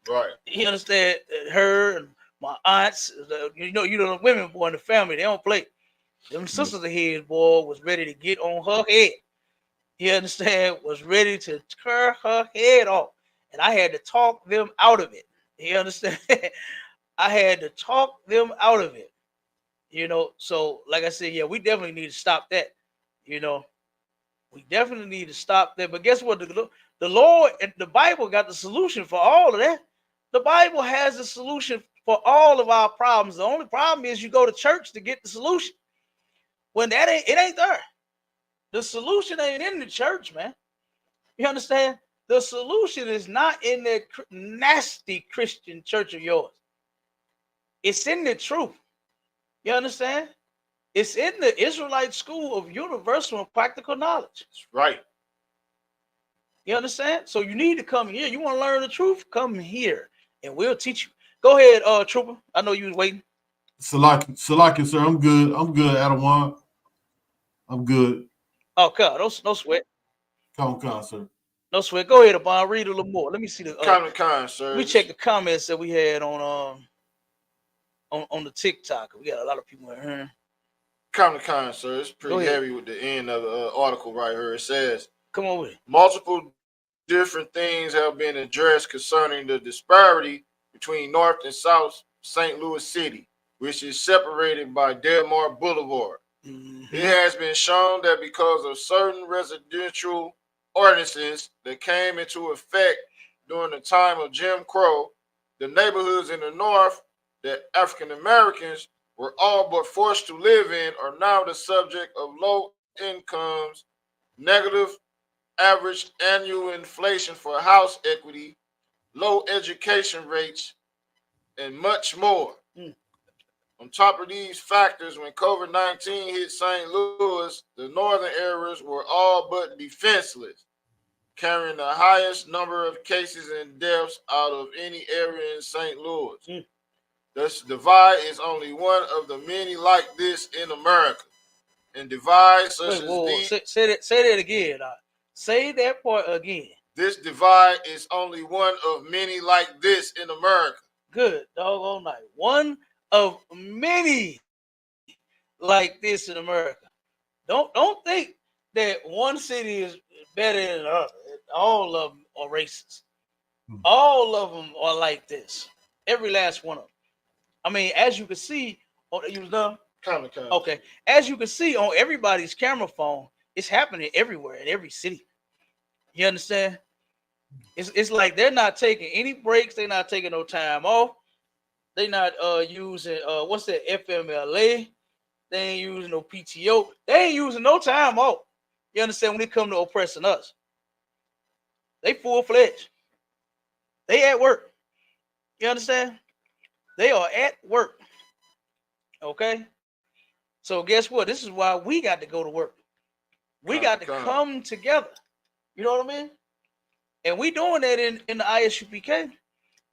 Right. You understand? Her and my aunts, you know the women, boy, in the family, they don't play. Them sisters of his, boy, was ready to get on her head. You understand? Was ready to tear her head off. And I had to talk them out of it. You understand? I had to talk them out of it. So like I said, yeah, we definitely need to stop that. We definitely need to stop that. But guess what? The Lord and the Bible got the solution for all of that. The Bible has the solution for all of our problems. The only problem is you go to church to get the solution. When it ain't there. The solution ain't in the church, man. You understand? The solution is not in that nasty Christian church of yours. It's in the truth. You understand? It's in the Israelite school of universal and practical knowledge. That's right. You understand? So you need to come here. You want to learn the truth? Come here, and we'll teach you. Go ahead, Trooper. I know you was waiting. Salaki, sir. I'm good. Adawan. I'm good. Oh, God, no sweat. Come on, sir. No sweat. Go ahead, Abon. Read a little more. Let me see the sir. Let me check the comments that we had on the TikTok. We got a lot of people in here. Con, sir. It's pretty heavy with the end of the article right here. It says, come on with it. Multiple different things have been addressed concerning the disparity between North and South St. Louis City, which is separated by Delmar Boulevard. Mm-hmm. It has been shown that because of certain residential ordinances that came into effect during the time of Jim Crow, the neighborhoods in the North that African Americans were all but forced to live in are now the subject of low incomes, negative average annual inflation for house equity, low education rates, and much more. On top of these factors, when COVID-19 hit St. Louis, the northern areas were all but defenseless, carrying the highest number of cases and deaths out of any area in St. Louis. This divide is only one of the many like this in America. And divides such as these... Say that again. Say that part again. This divide is only one of many like this in America. Good, doggone night. One of many like this in America. Don't think that one city is better than another. All of them are racist. All of them are like this. Every last one of them. I mean, as you can see, you was done? Okay. As you can see on everybody's camera phone, it's happening everywhere in every city. You understand? It's like they're not taking any breaks. They're not taking no time off. They're not using what's that, FMLA. They ain't using no PTO. They ain't using no time off. You understand? When it come to oppressing us, they full-fledged. They at work. You understand? They are at work. Okay. So guess what? This is why we got to go to work. We got to come together. You know what I mean? And we doing that in the ISUPK.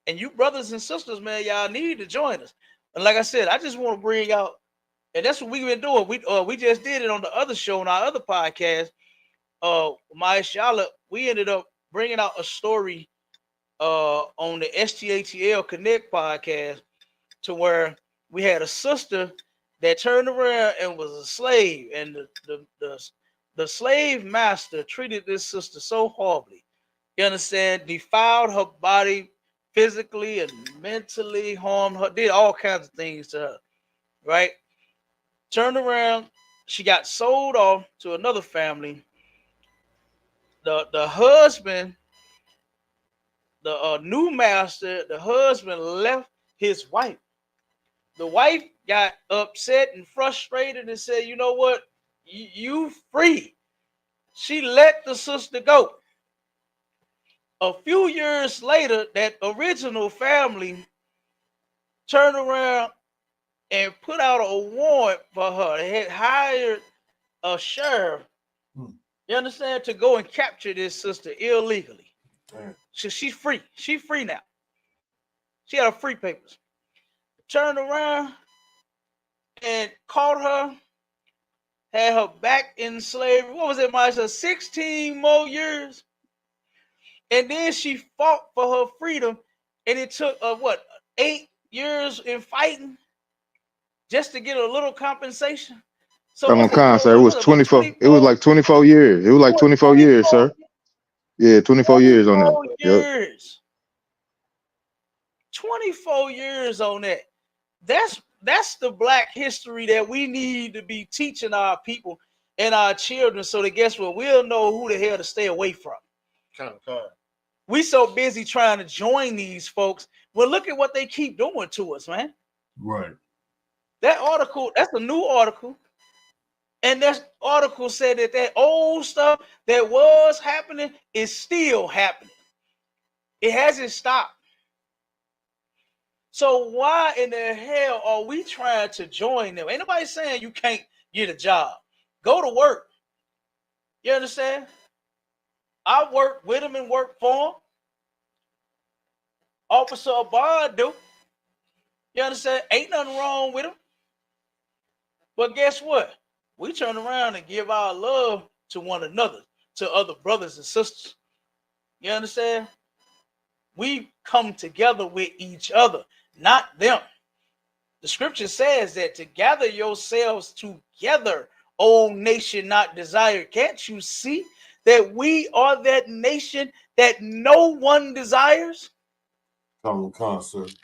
And you brothers and sisters, man, y'all need to join us. And like I said, I just want to bring out, and that's what we've been doing. We just did it on the other show, on our other podcast. My Shala, we ended up bringing out a story on the STATL Connect podcast, to where we had a sister that turned around and was a slave, and the slave master treated this sister so horribly. You understand? Defiled her body physically and mentally, harmed her, did all kinds of things to her, right? Turned around, she got sold off to another family. The husband, the new master, the husband left his wife. The wife got upset and frustrated and said, you know what? You free. She let the sister go. A few years later, that original family turned around and put out a warrant for her. They had hired a sheriff, you understand, to go and capture this sister illegally. So she's free. She's free now. She had her free papers. Turned around and caught her, had her back in slavery. What was it, Maisha? 16 more years. And then she fought for her freedom, and it took 8 years in fighting just to get a little compensation. So I'm on concert. It was 24. It was like 24 years. It was like 24 years, sir. Yeah, 24 years on that. Years. 24 years on that. That's the Black history that we need to be teaching our people and our children, so that guess what? We'll know who the hell to stay away from. We so busy trying to join these folks. Well, look at what they keep doing to us, man. Right. That article, that's a new article. And that article said that old stuff that was happening is still happening. It hasn't stopped. So why in the hell are we trying to join them? Ain't nobody saying you can't get a job. Go to work. You understand? I work with them and work for them. Officer Abad do. You understand? Ain't nothing wrong with them. But guess what? We turn around and give our love to one another, to other brothers and sisters. You understand? We come together with each other, not them. The scripture says that to gather yourselves together, O nation not desired. Can't you see that we are that nation that no one desires? Come concert.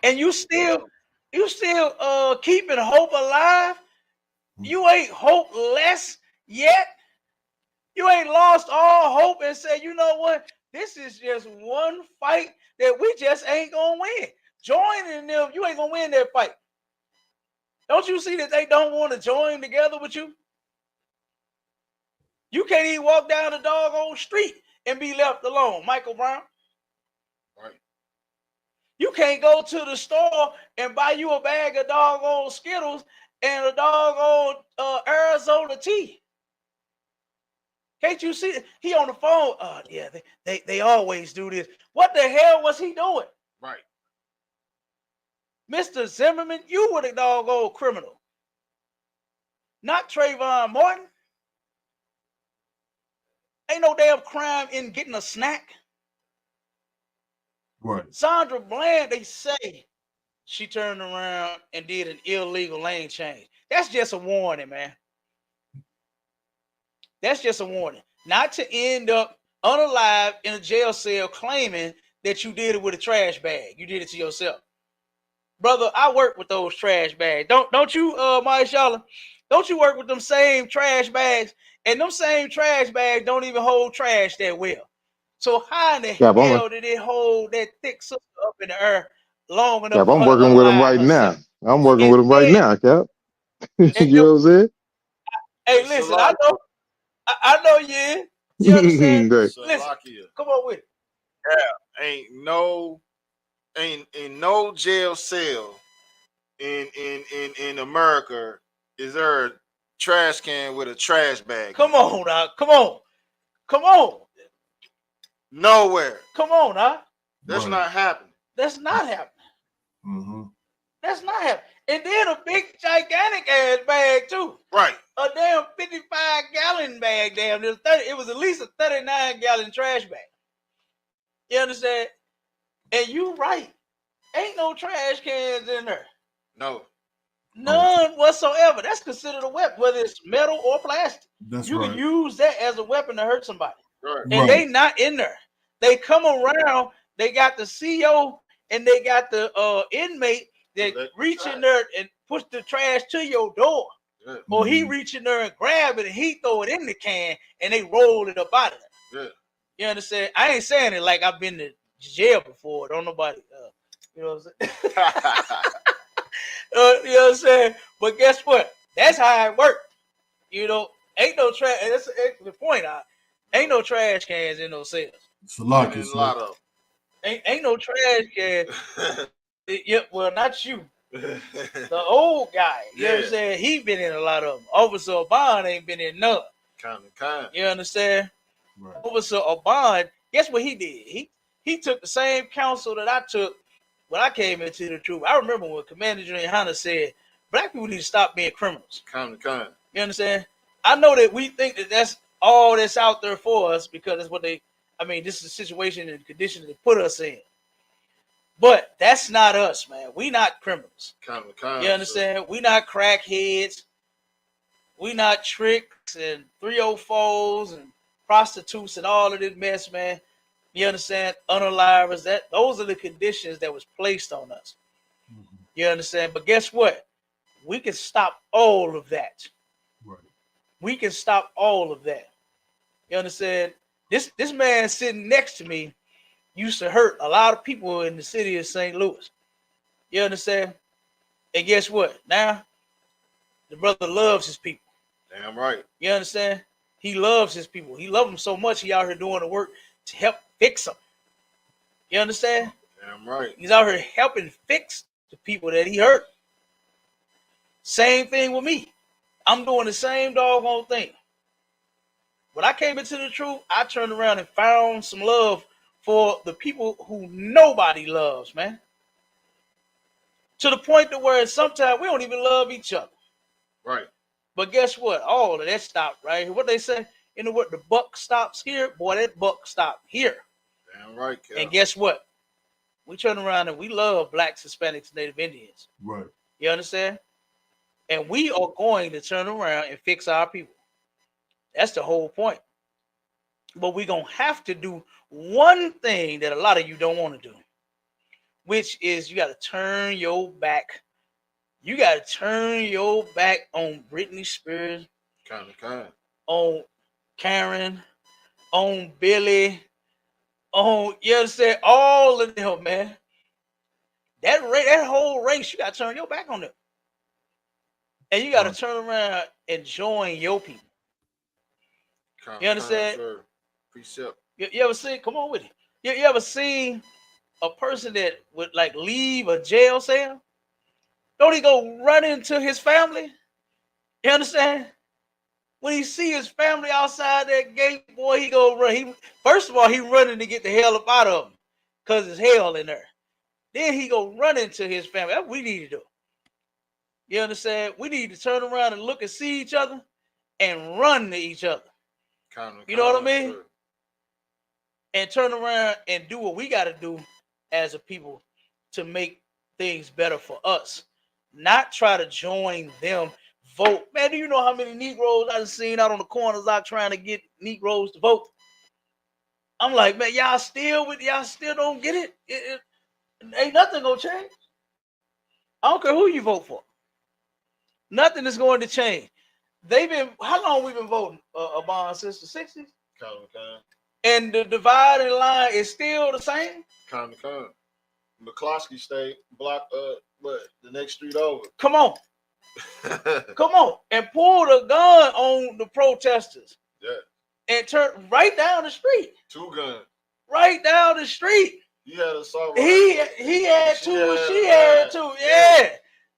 And you still keeping hope alive. You ain't hopeless yet. You ain't lost all hope and said, you know what? This is just one fight that we just ain't gonna win. Joining them, you ain't gonna win that fight. Don't you see that they don't want to join together with you? You can't even walk down the doggone street and be left alone, Michael Brown. Right. You can't go to the store and buy you a bag of doggone Skittles and a doggone Arizona tea. Can't you see it? He on the phone? Yeah, they always do this. What the hell was he doing? Right. Mr. Zimmerman, you were the doggone criminal. Not Trayvon Martin. Ain't no damn crime in getting a snack. Right. Sandra Bland, they say she turned around and did an illegal lane change. That's just a warning, man. That's just a warning. Not to end up unalive in a jail cell claiming that you did it with a trash bag. You did it to yourself. Brother, I work with those trash bags. Don't you, Maishala? Don't you work with them same trash bags? And them same trash bags don't even hold trash that well. So how in the hell did it hold that thick sister up in the air long enough? I'm working with him right now. I'm working with him right now, Cap. You know what I'm saying? Hey, listen, I know you. You understand? Listen, come on with it. ain't no jail cell in America is there a trash can with a trash bag. Come on now. Come on. Come on. Nowhere. Come on now. That's Right. not happening. That's not happening. Mm-hmm. That's not happening. And then a big gigantic ass bag too. Right. A damn 55-gallon bag. Damn, it was at least a 39-gallon trash bag. You understand? And you right. Ain't no trash cans in there. No. None whatsoever. That's considered a weapon, whether it's metal or plastic. That's You right. can use that as a weapon to hurt somebody. Right. And they not in there. They come around, they got the CO and they got the inmate that reach in there and push the trash to your door. Yeah. Or he reach in there and grab it and he throw it in the can and they roll it up out of there. Yeah. You understand? I ain't saying it like I've been to jail before. Don't nobody, you know what I'm saying? You know what I'm saying? But guess what? That's how it worked. You know, ain't no trash. That's the point. Ain't no trash cans in those cells. It's a lot. There's a lot of Ain't no trash can. Yeah, well, not you. The old guy. You know what I'm saying? He been in a lot of them. Officer Obon ain't been in none. Kind. You understand? Right. Officer Obon, guess what he did? He took the same counsel that I took when I came into the truth. I remember when Commander YAHANNA said, black people need to stop being criminals. Kind. You understand? I know that we think that that's all that's out there for us because that's what this is the situation and condition they put us in. But that's not us, man. We not criminals. Kind. You understand? We not crackheads. We not tricks and 304s and prostitutes and all of this mess, man. You understand? Unalivers. Those are the conditions that was placed on us. Mm-hmm. You understand? But guess what? We can stop all of that. Right. We can stop all of that. You understand? This man sitting next to me used to hurt a lot of people in the city of St. Louis. You understand? And guess what? Now, the brother loves his people. Damn right. You understand? He loves his people. He loves them so much he out here doing the work to help fix them. You understand? Damn right. He's out here helping fix the people that he hurt. Same thing with me. I'm doing the same doggone thing. When I came into the truth, I turned around and found some love for the people who nobody loves, man. To the point to where sometimes we don't even love each other. Right. But guess what? All of that stopped right here. What they say, you know what? The buck stops here. Boy, that buck stopped here. Damn right, Cal. And guess what? We turn around and we love blacks, Hispanics, Native Indians. Right. You understand? And we are going to turn around and fix our people. That's the whole point. But we're going to have to do one thing that a lot of you don't want to do, which is you got to turn your back. You got to turn your back on Britney Spears, Kind. on Karen, on Billy, on, you understand, all of them, man. That whole race, you got to turn your back on them. And you got to turn around and join your people. You understand? Sir. Precept. You ever seen, come on with it. You ever seen a person that would like leave a jail cell? Don't he go run into his family? You understand? When he see his family outside that gate, boy, he go run. First of all, he running to get the hell up out of him because there's hell in there. Then he go run into his family. That's what we need to do. You understand? We need to turn around and look and see each other and run to each other. You know what I mean? Sir. And turn around and do what we got to do as a people to make things better for us. Not try to join them, vote. Man, do you know how many Negroes I've seen out on the corners out trying to get Negroes to vote? I'm like, man, y'all still don't get it? It ain't nothing gonna change. I don't care who you vote for. Nothing is going to change. How long we been voting, Obama, since the 60s? Kind. And the dividing line is still the same? Kind. McCloskey stayed blocked the next street over. Come on. Come on. And pulled a gun on the protesters. Yeah. And turned right down the street. 2 guns. Right down the street. You had assault He rifle. had She two, had and she a had line. two. Yeah. Yeah.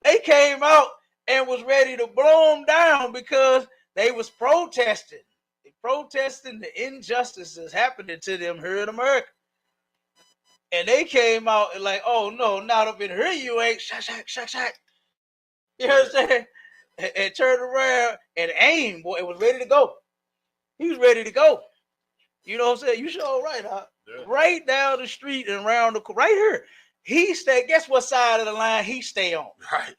They came out and was ready to blow them down because they was protesting. They protesting the injustices happening to them here in America. And they came out and like, oh no, not up in here you ain't. Shot, shot, shot, shot. You know what I'm saying? And turned around and aimed, boy. It was ready to go. He was ready to go. You know what I'm saying? You sure right, huh? Yeah. Right down the street and around the right here. He stay. Guess what side of the line he stay on? Right.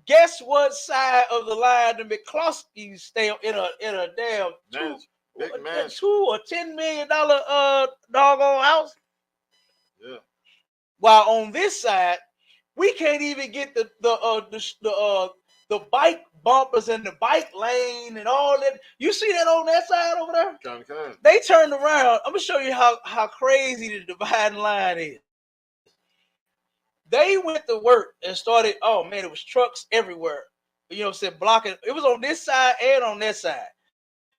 Guess what side of the line the McCloskeys stay on in a damn Big $2 mansion. or $10 million doggone house? Yeah. While on this side, we can't even get the bike bumpers and the bike lane and all that. You see that on that side over there? Kind. They turned around. I'm gonna show you how crazy the dividing line is. They went to work and started. Oh man, it was trucks everywhere. You know what I'm saying? Blocking. It was on this side and on that side,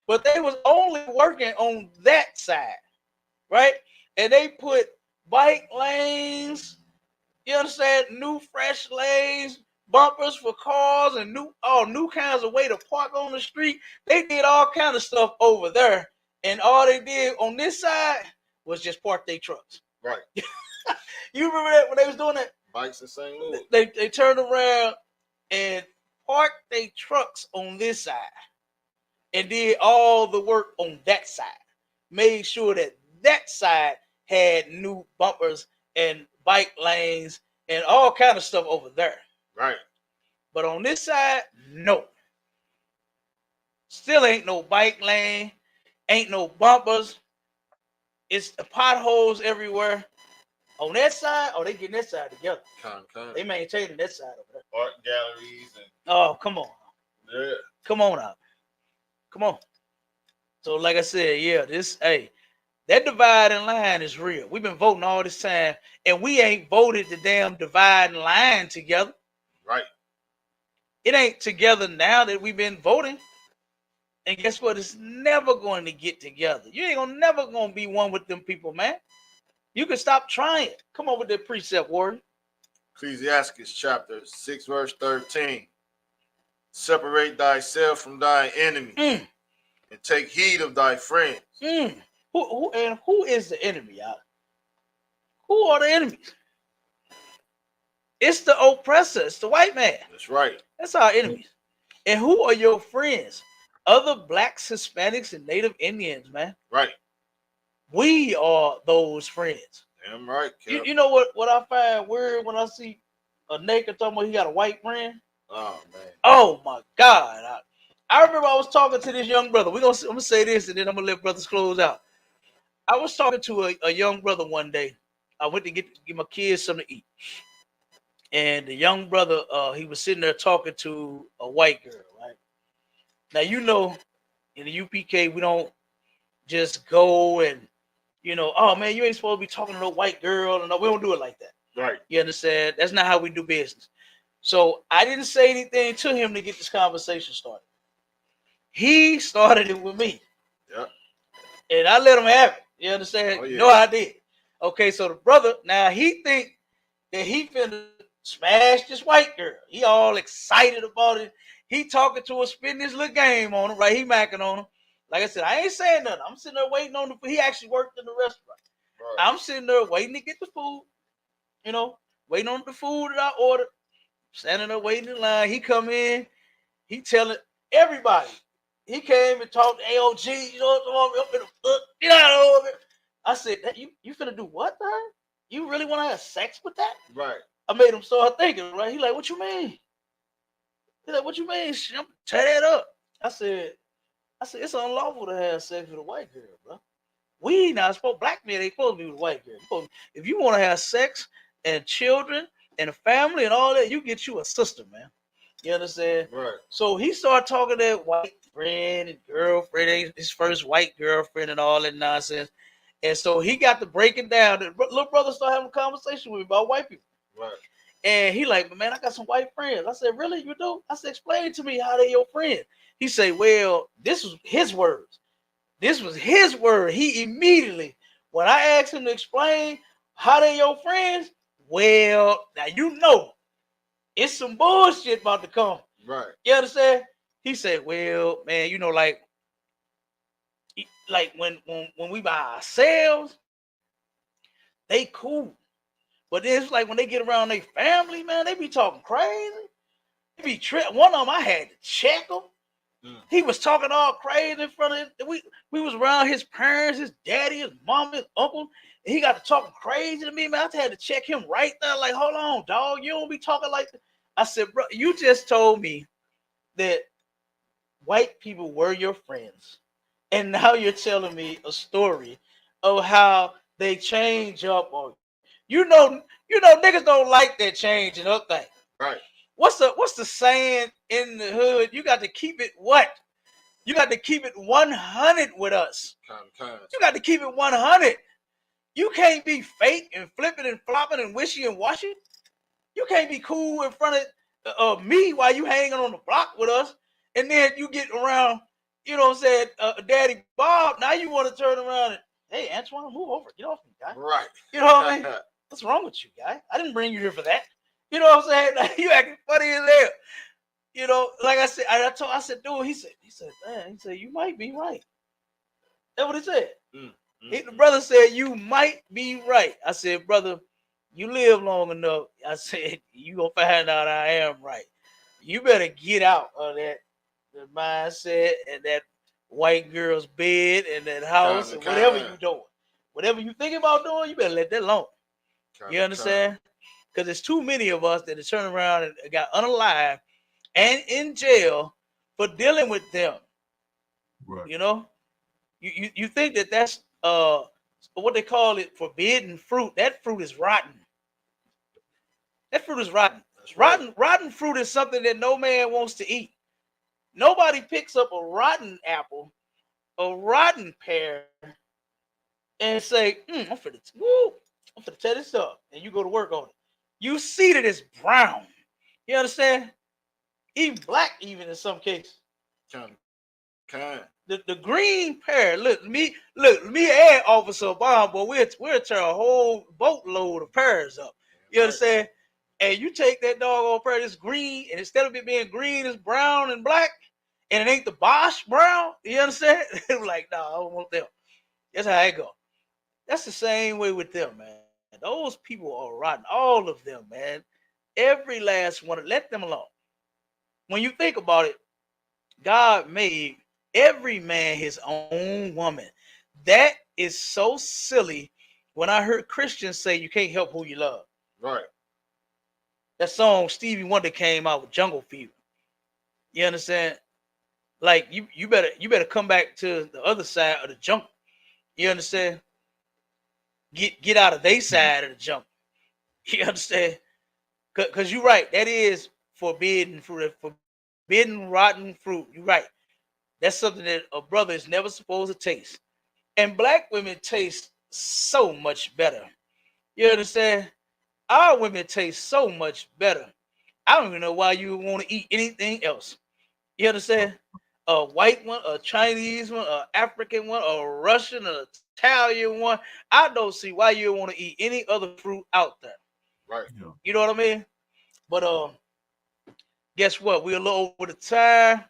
but they was only working on that side, right? And they put bike lanes. You understand? New fresh lanes, bumpers for cars, and new kinds of way to park on the street. They did all kind of stuff over there, and all they did on this side was just park their trucks. Right. You remember that when they was doing that? Bikes in St. Louis. They turned around and parked their trucks on this side, and did all the work on that side. Made sure that that side had new bumpers and bike lanes and all kind of stuff over there. Right. But on this side, no. Still ain't no bike lane, ain't no bumpers. It's the potholes everywhere. On that side, they getting that side together. They maintaining that side over there. Art galleries and oh, come on. Yeah. Come on out. Come on. So like I said, yeah, that dividing line is real. We've been voting all this time, and we ain't voted the damn dividing line together. Right. It ain't together now that we've been voting. And guess what? It's never going to get together. You ain't never gonna be one with them people, man. You can stop trying. Come on with that precept, Warrior. Ecclesiastes chapter 6, verse 13. Separate thyself from thy enemy, and take heed of thy friends. Who is the enemy, y'all? Who are the enemies? It's the oppressor. It's the white man. That's right. That's our enemies. And who are your friends? Other blacks, Hispanics, and Native Indians, man. Right. We are those friends. Damn right. You know what I find weird when I see a nigga talking about he got a white friend? Oh man. Oh my God. I remember I was talking to this young brother. I'm gonna say this and then I'm gonna let brothers close out. I was talking to a young brother one day. I went to give my kids something to eat. And the young brother, he was sitting there talking to a white girl, right? Now, you know, in the UPK, we don't just go and, oh man, you ain't supposed to be talking to no white girl. And no, we don't do it like that. Right. You understand? That's not how we do business. So I didn't say anything to him to get this conversation started. He started it with me. Yep. And I let him have it. You understand? Oh, yeah. No, I did. Okay, so the brother, now he think that he finna smash this white girl. He all excited about it. He talking to her, spitting this little game on him, right? He macking on him. Like I said, I ain't saying nothing. I'm sitting there waiting on him. He actually worked in the restaurant. Right. I'm sitting there waiting to get the food, waiting on the food that I ordered. Standing there waiting in line. He come in. He telling everybody. He came and talked to AOG. Get out of it. I said, you finna do what, man? You really want to have sex with that? Right. I made him start thinking, right? He like, what you mean? He like, what you mean? Tear that up. I said, it's unlawful to have sex with a white girl, bro. We not supposed, black men ain't supposed to be with a white girl. If you want to have sex and children and a family and all that, you get you a sister, man. You understand? Right. So he started talking to that white friend and girlfriend, his first white girlfriend and all that nonsense. And so he got to break it down. The little brother started having a conversation with me about white people. Right. And he like, man, I got some white friends. I said, really, you do? I said, explain to me how they your friends. He said, well, this was his words. This was his word. He immediately, when I asked him to explain, How they your friends? Well, now you know it's some bullshit about to come. Right. You understand? He said, well, man, you know, like when we by ourselves, they cool. But then it's like when they get around their family, man, they be talking crazy. They be one of them, I had to check him. He was talking all crazy in front of his, we was around his parents, his daddy, his mom, his uncle, and he got to talking crazy to me, man. I had to check him right there. Like, hold on, dog, you don't be talking like that. I said, bro, you just told me that white people were your friends, and now you're telling me a story of how they change up on you. You know, niggas don't like that changing up thing. Right. What's the saying in the hood? You got to keep it what? You got to keep it 100 with us. You got to keep it 100. You can't be fake and flipping and flopping and wishy and washy. You can't be cool in front of me while you hanging on the block with us. And then you get around, you know what I'm saying, Daddy Bob. Now you want to turn around and, hey, Antoine, move over. Get off me, guy. Right. You know what I mean? What's wrong with you, guy? I didn't bring you here for that. You know what I'm saying? Like, you acting funny as hell. You know, like I said, I said, dude, he said, man, he said, you might be right. That's what he said. The brother said, you might be right. I said, brother, you live long enough. I said, you gonna find out I am right. You better get out of that the mindset and that white girl's bed and that house and whatever you doing. Whatever you think about doing, you better let that alone. You understand? Because there's too many of us that have turned around and got unalive and in jail for dealing with them. Right. You know, you think that's what they call it, forbidden fruit. That fruit is rotten. That fruit is rotten. Rotten fruit is something that no man wants to eat. Nobody picks up a rotten apple, a rotten pear, and say, I'm finna tear this up, and you go to work on it. You see that it's brown. You understand? Even black, even in some cases. The green pear. Look, me and Officer Obama, boy, we'll tear a whole boatload of pears up. You understand? And you take that doggone pear, it's green, and instead of it being green, it's brown and black, and it ain't the Bosch brown. You understand? Like, no, I don't want them. That's how it go. That's the same way with them, man. Those people are rotten. All of them, man. Every last one. Let them alone. When you think about it, God made every man his own woman. That is so silly. When I heard Christians say you can't help who you love. Right. That song Stevie Wonder came out with Jungle Fever. You understand? Like you better come back to the other side of the jungle. You understand? Get out of their side of the jungle. You understand? Because you're right. That is forbidden fruit, forbidden rotten fruit. You're right. That's something that a brother is never supposed to taste. And black women taste so much better. You understand? Our women taste so much better. I don't even know why you want to eat anything else. You understand? A white one, a Chinese one, an African one, a Russian, an Italian one. I don't see why you want to eat any other fruit out there. Right. You know what I mean? But guess what? We're a little over the time.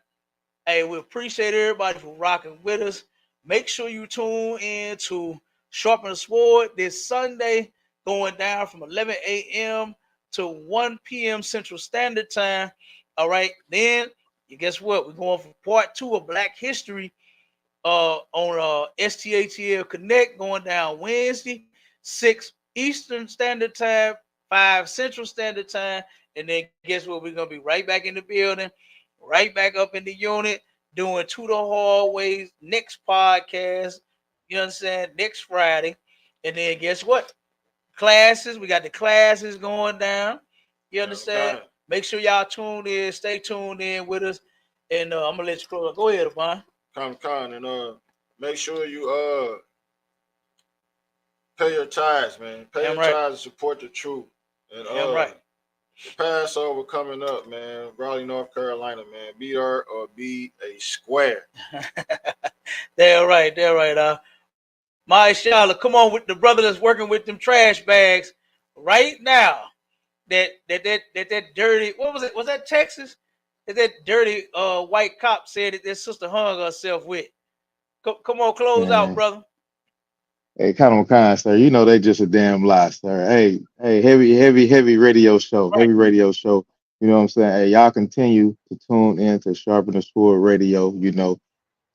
Hey, we appreciate everybody for rocking with us. Make sure you tune in to Sharpen the Sword this Sunday, going down from 11 a.m. to 1 p.m. Central Standard Time. All right. Then, guess what? We're going for part 2 of Black History on STATL Connect, going down Wednesday, 6 Eastern Standard Time, 5 Central Standard Time. And then guess what? We're going to be right back in the building, right back up in the unit, doing To the Hallways next podcast. You understand? Next Friday. And then guess what? Classes. We got the classes going down. You understand? Okay. Make sure y'all tune in. Stay tuned in with us. And I'm going to let you close. Go ahead, Abon. And make sure you pay your tithes, man. Pay your tithes and support the truth. And the Passover coming up, man. Raleigh, North Carolina, man. Be there or be a square. They're right. My Charlotte, come on with the brother that's working with them trash bags right now. That dirty, what was it? Was that Texas? That dirty white cop said that their sister hung herself with. Come on, close out, Man, brother. hey, kind of kind, sir. You know they just a damn lie, sir. Hey, heavy radio show, Right. heavy radio show. You know what I'm saying? Hey, y'all continue to tune in to Sharpen the Sword Radio. You know,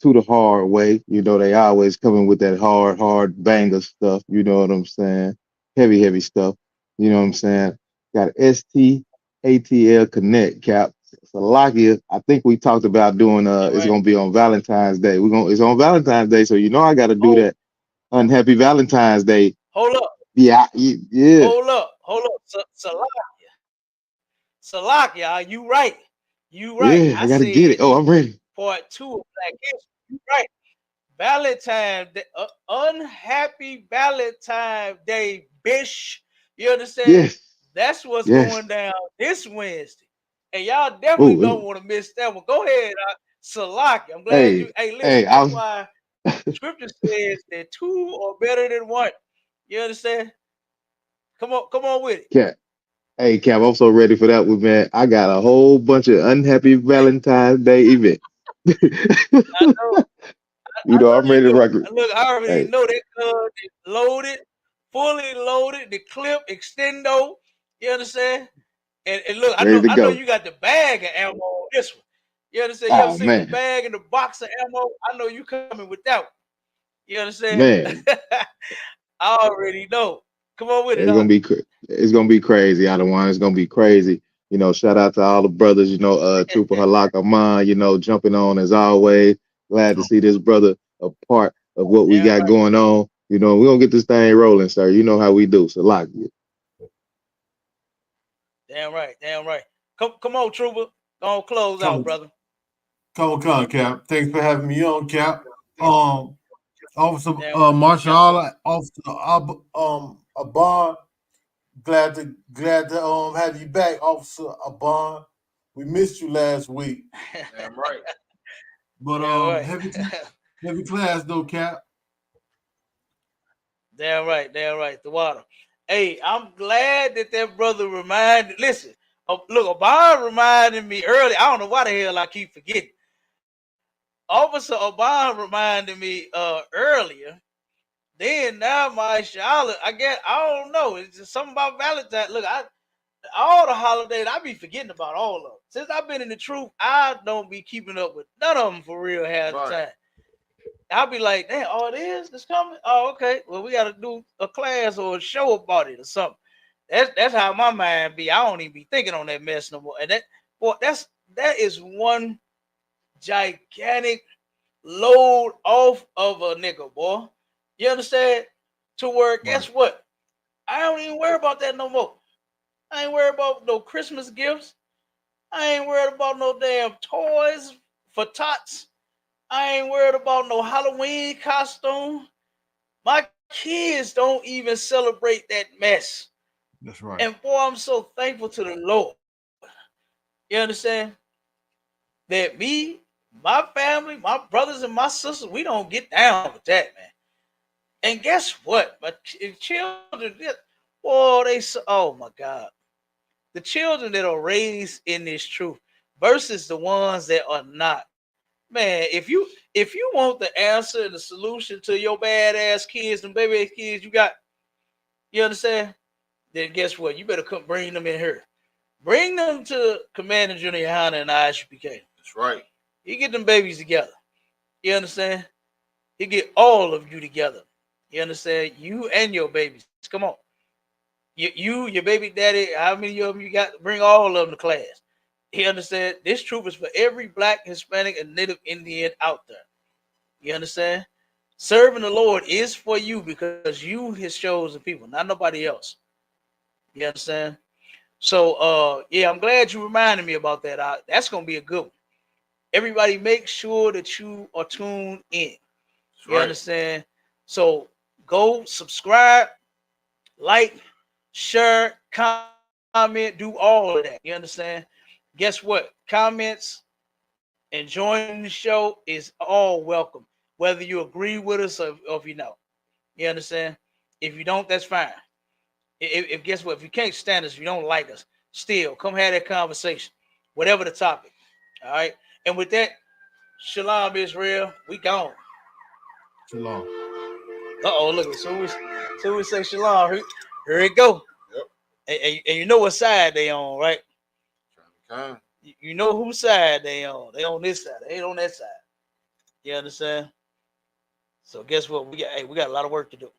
to the hard way. You know, they always coming with that hard banger stuff. You know what I'm saying? Heavy stuff. You know what I'm saying? Got STATL Connect, Cap. Salakia, I think we talked about doing Yeah, it's right. gonna be on Valentine's Day. It's on Valentine's Day, so you know I gotta do Oh, that. Unhappy Valentine's Day. hold up, Yeah, yeah, hold up. Salakia, you right. You right. yeah, I I gotta get it. said Oh, I'm ready. part two of Black History. You right. Valentine Day, unhappy Valentine Day, bish. You understand? Yes, That's what's yes. going down this Wednesday. And y'all definitely don't Oh, want to miss that one. Go ahead, Salaki. I'm glad you. hey, Hey, listen, hey, I that's was why scripture says that two are better than one. You understand? Come on with it. Cap. Hey, Cap, I'm so ready for that one, man. I got a whole bunch of unhappy Valentine's Day events. I know, You I know, know I'm you ready to do. rock it. Look, I already Hey, know that gun is loaded, fully loaded, the clip, extendo. You understand? And look, ready to I know go. you got the bag of ammo on this one. You understand? You ever Oh seen the man, bag and the box of ammo? I know you coming with that one. You understand? man, I already know. Come on with it, it's huh? gonna be it's gonna be crazy. Out of one, it's gonna be crazy. You know, shout out to all the brothers. You know, Trooper Halak Aman. You know, jumping on as always. Glad to see this brother a part of what we Damn got right. going on. You know, we gonna get this thing rolling, sir. You know how we do. So lock it. Damn right. Damn right. Come on, Trooper. Don't close out, Come, brother. come, Cap. Thanks for having me on, Cap. Officer Damn right. Marshall, Damn right. Officer Abon. Glad to have you back, Officer Abon. We missed you last week, Damn right. but Damn right. heavy class though, Cap. Damn right. Damn right. The water. Hey, I'm glad that brother reminded. Listen, look, Obama reminded me early. I don't know why the hell I keep forgetting. Officer Obama reminded me earlier. Then now my Charlotte, I guess I don't know. It's just something about Valentine. Look, all the holidays I be forgetting about all of them. Since I've been in the truth, I don't be keeping up with none of them for real half the Right. time. I'll be like, damn, oh, it is? It's coming? Oh, okay. Well, we got to do a class or a show about it or something. That's how my mind be. I don't even be thinking on that mess no more. And that is one gigantic load off of a nigga, boy. You understand? To where, Right. guess what? I don't even worry about that no more. I ain't worried about no Christmas gifts. I ain't worried about no damn toys for tots. I ain't worried about no Halloween costume. My kids don't even celebrate that mess. That's right. And boy, I'm so thankful to the Lord. You understand? That me, my family, my brothers and my sisters, we don't get down with that, man. And guess what? My children, boy, oh my God. The children that are raised in this truth versus the ones that are not. Man, if you want the answer and the solution to your badass kids and baby kids you got, you understand? Then guess what? You better come bring them in here. Bring them to Commander Junior YAHANNA and ISUPK. That's right. You get them babies together. You understand? You get all of you together. You understand? You and your babies. Come on. Your baby daddy, how many of them you got? Bring all of them to class. He understand? This truth is for every black, Hispanic, and Native Indian out there. You understand? Serving the Lord is for you because you his chosen people, not nobody else. You understand? So yeah, I'm glad you reminded me about that. That's gonna be a good one. Everybody make sure that you are tuned in. That's You right. understand? So go subscribe, like, share, comment, do all of that. You understand? Guess what? Comments and joining the show is all welcome, whether you agree with us or if you know. You understand? If you don't, that's fine. If guess what? If you can't stand us, if you don't like us, still come have that conversation, whatever the topic. All right. And with that, shalom, Israel. We gone. Shalom. Uh-oh, look, as soon as we say shalom, here it go. Yep. And you know what side they on, right? Okay. You know whose side they on. They on this side. They ain't on that side. You understand? So guess what? We got a lot of work to do.